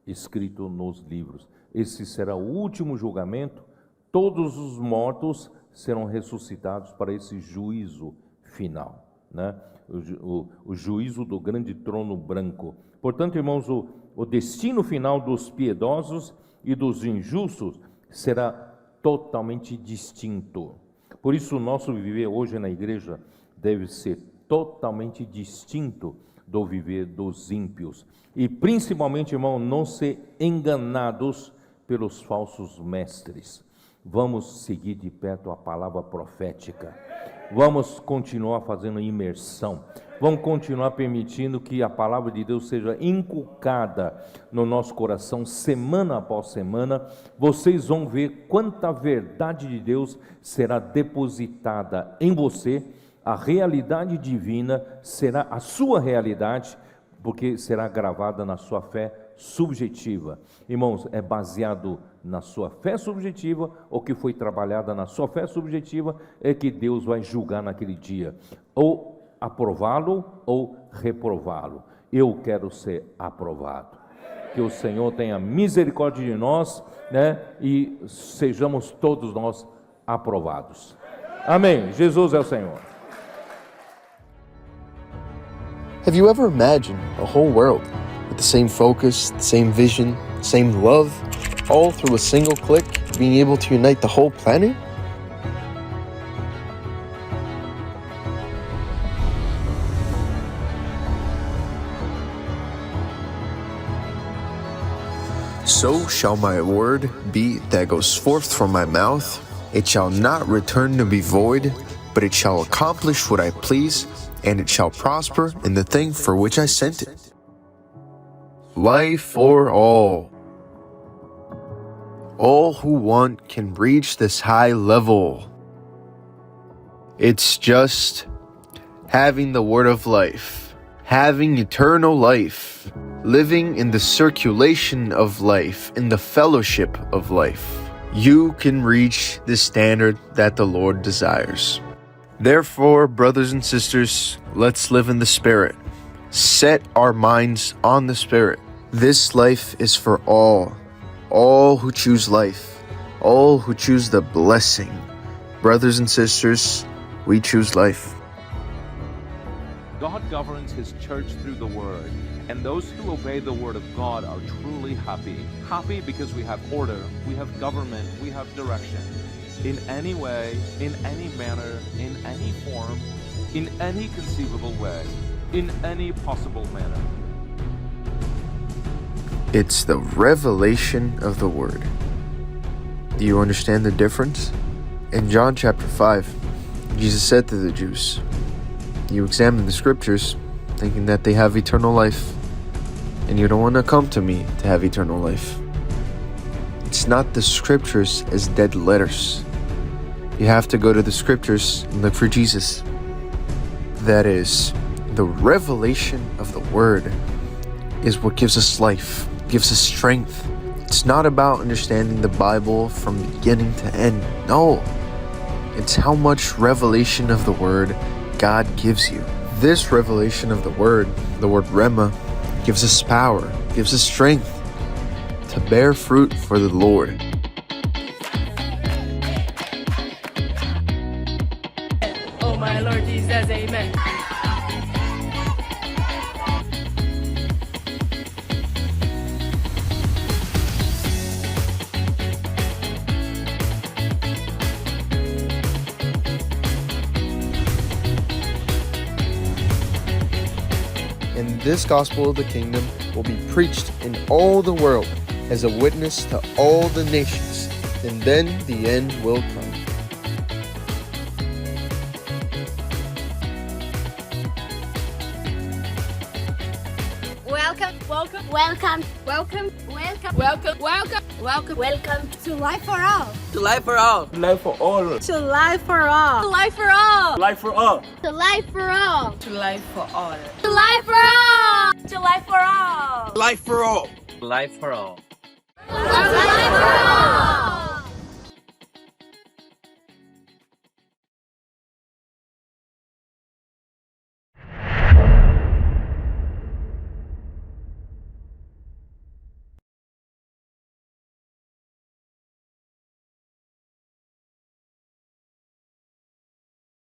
escrito nos livros. Esse será o último julgamento. Todos os mortos serão ressuscitados para esse juízo final, né? O juízo do grande trono branco. Portanto, irmãos, o destino final dos piedosos e dos injustos será totalmente distinto. Por isso, o nosso viver hoje na igreja deve ser totalmente distinto do viver dos ímpios. E principalmente, irmão, não ser enganados pelos falsos mestres. Vamos seguir de perto a palavra profética. Vamos continuar fazendo imersão. Vamos continuar permitindo que a palavra de Deus seja inculcada no nosso coração, semana após semana. Vocês vão ver quanta verdade de Deus será depositada em você. A realidade divina será a sua realidade, porque será gravada na sua fé subjetiva. Irmãos, é baseado na sua fé subjetiva, ou que foi trabalhada na sua fé subjetiva, é que Deus vai julgar naquele dia, ou aprová-lo ou reprová-lo. Eu quero ser aprovado. Que o Senhor tenha misericórdia de nós, né? E sejamos todos nós aprovados. Amém. Jesus é o Senhor. Have you ever imagined a whole world with the same focus, the same vision, the same love, all through a single click, being able to unite the whole planet? So shall my word be that goes forth from my mouth. It shall not return to be void, but it shall accomplish what I please, and it shall prosper in the thing for which I sent it. Life for all. All who want can reach this high level. It's just having the word of life, having eternal life, living in the circulation of life, in the fellowship of life. You can reach the standard that the Lord desires. Therefore, brothers and sisters, let's live in the Spirit. Set our minds on the Spirit. This life is for all who choose life, all who choose the blessing. Brothers and sisters, we choose life. God governs His church through the Word, and those who obey the Word of God are truly happy. Happy because we have order, we have government, we have direction. In any way, in any manner, in any form, in any conceivable way, in any possible manner. It's the revelation of the Word. Do you understand the difference? In John chapter 5, Jesus said to the Jews, "You examine the scriptures, thinking that they have eternal life, and you don't want to come to me to have eternal life." It's not the scriptures as dead letters. You have to go to the scriptures and look for Jesus. That is, the revelation of the Word is what gives us life, gives us strength. It's not about understanding the Bible from beginning to end. No. It's how much revelation of the Word God gives you. This revelation of the word Rema, gives us power, gives us strength to bear fruit for the Lord. Oh my Lord Jesus, amen. And this gospel of the kingdom will be preached in all the world as a witness to all the nations, and then the end will come. Welcome to Life for All. To life for all. Life for all. To Life for All. Life for all. Life for all. To Life for All. To life for all. To Life for All. To life for all. Life for all. Life for all.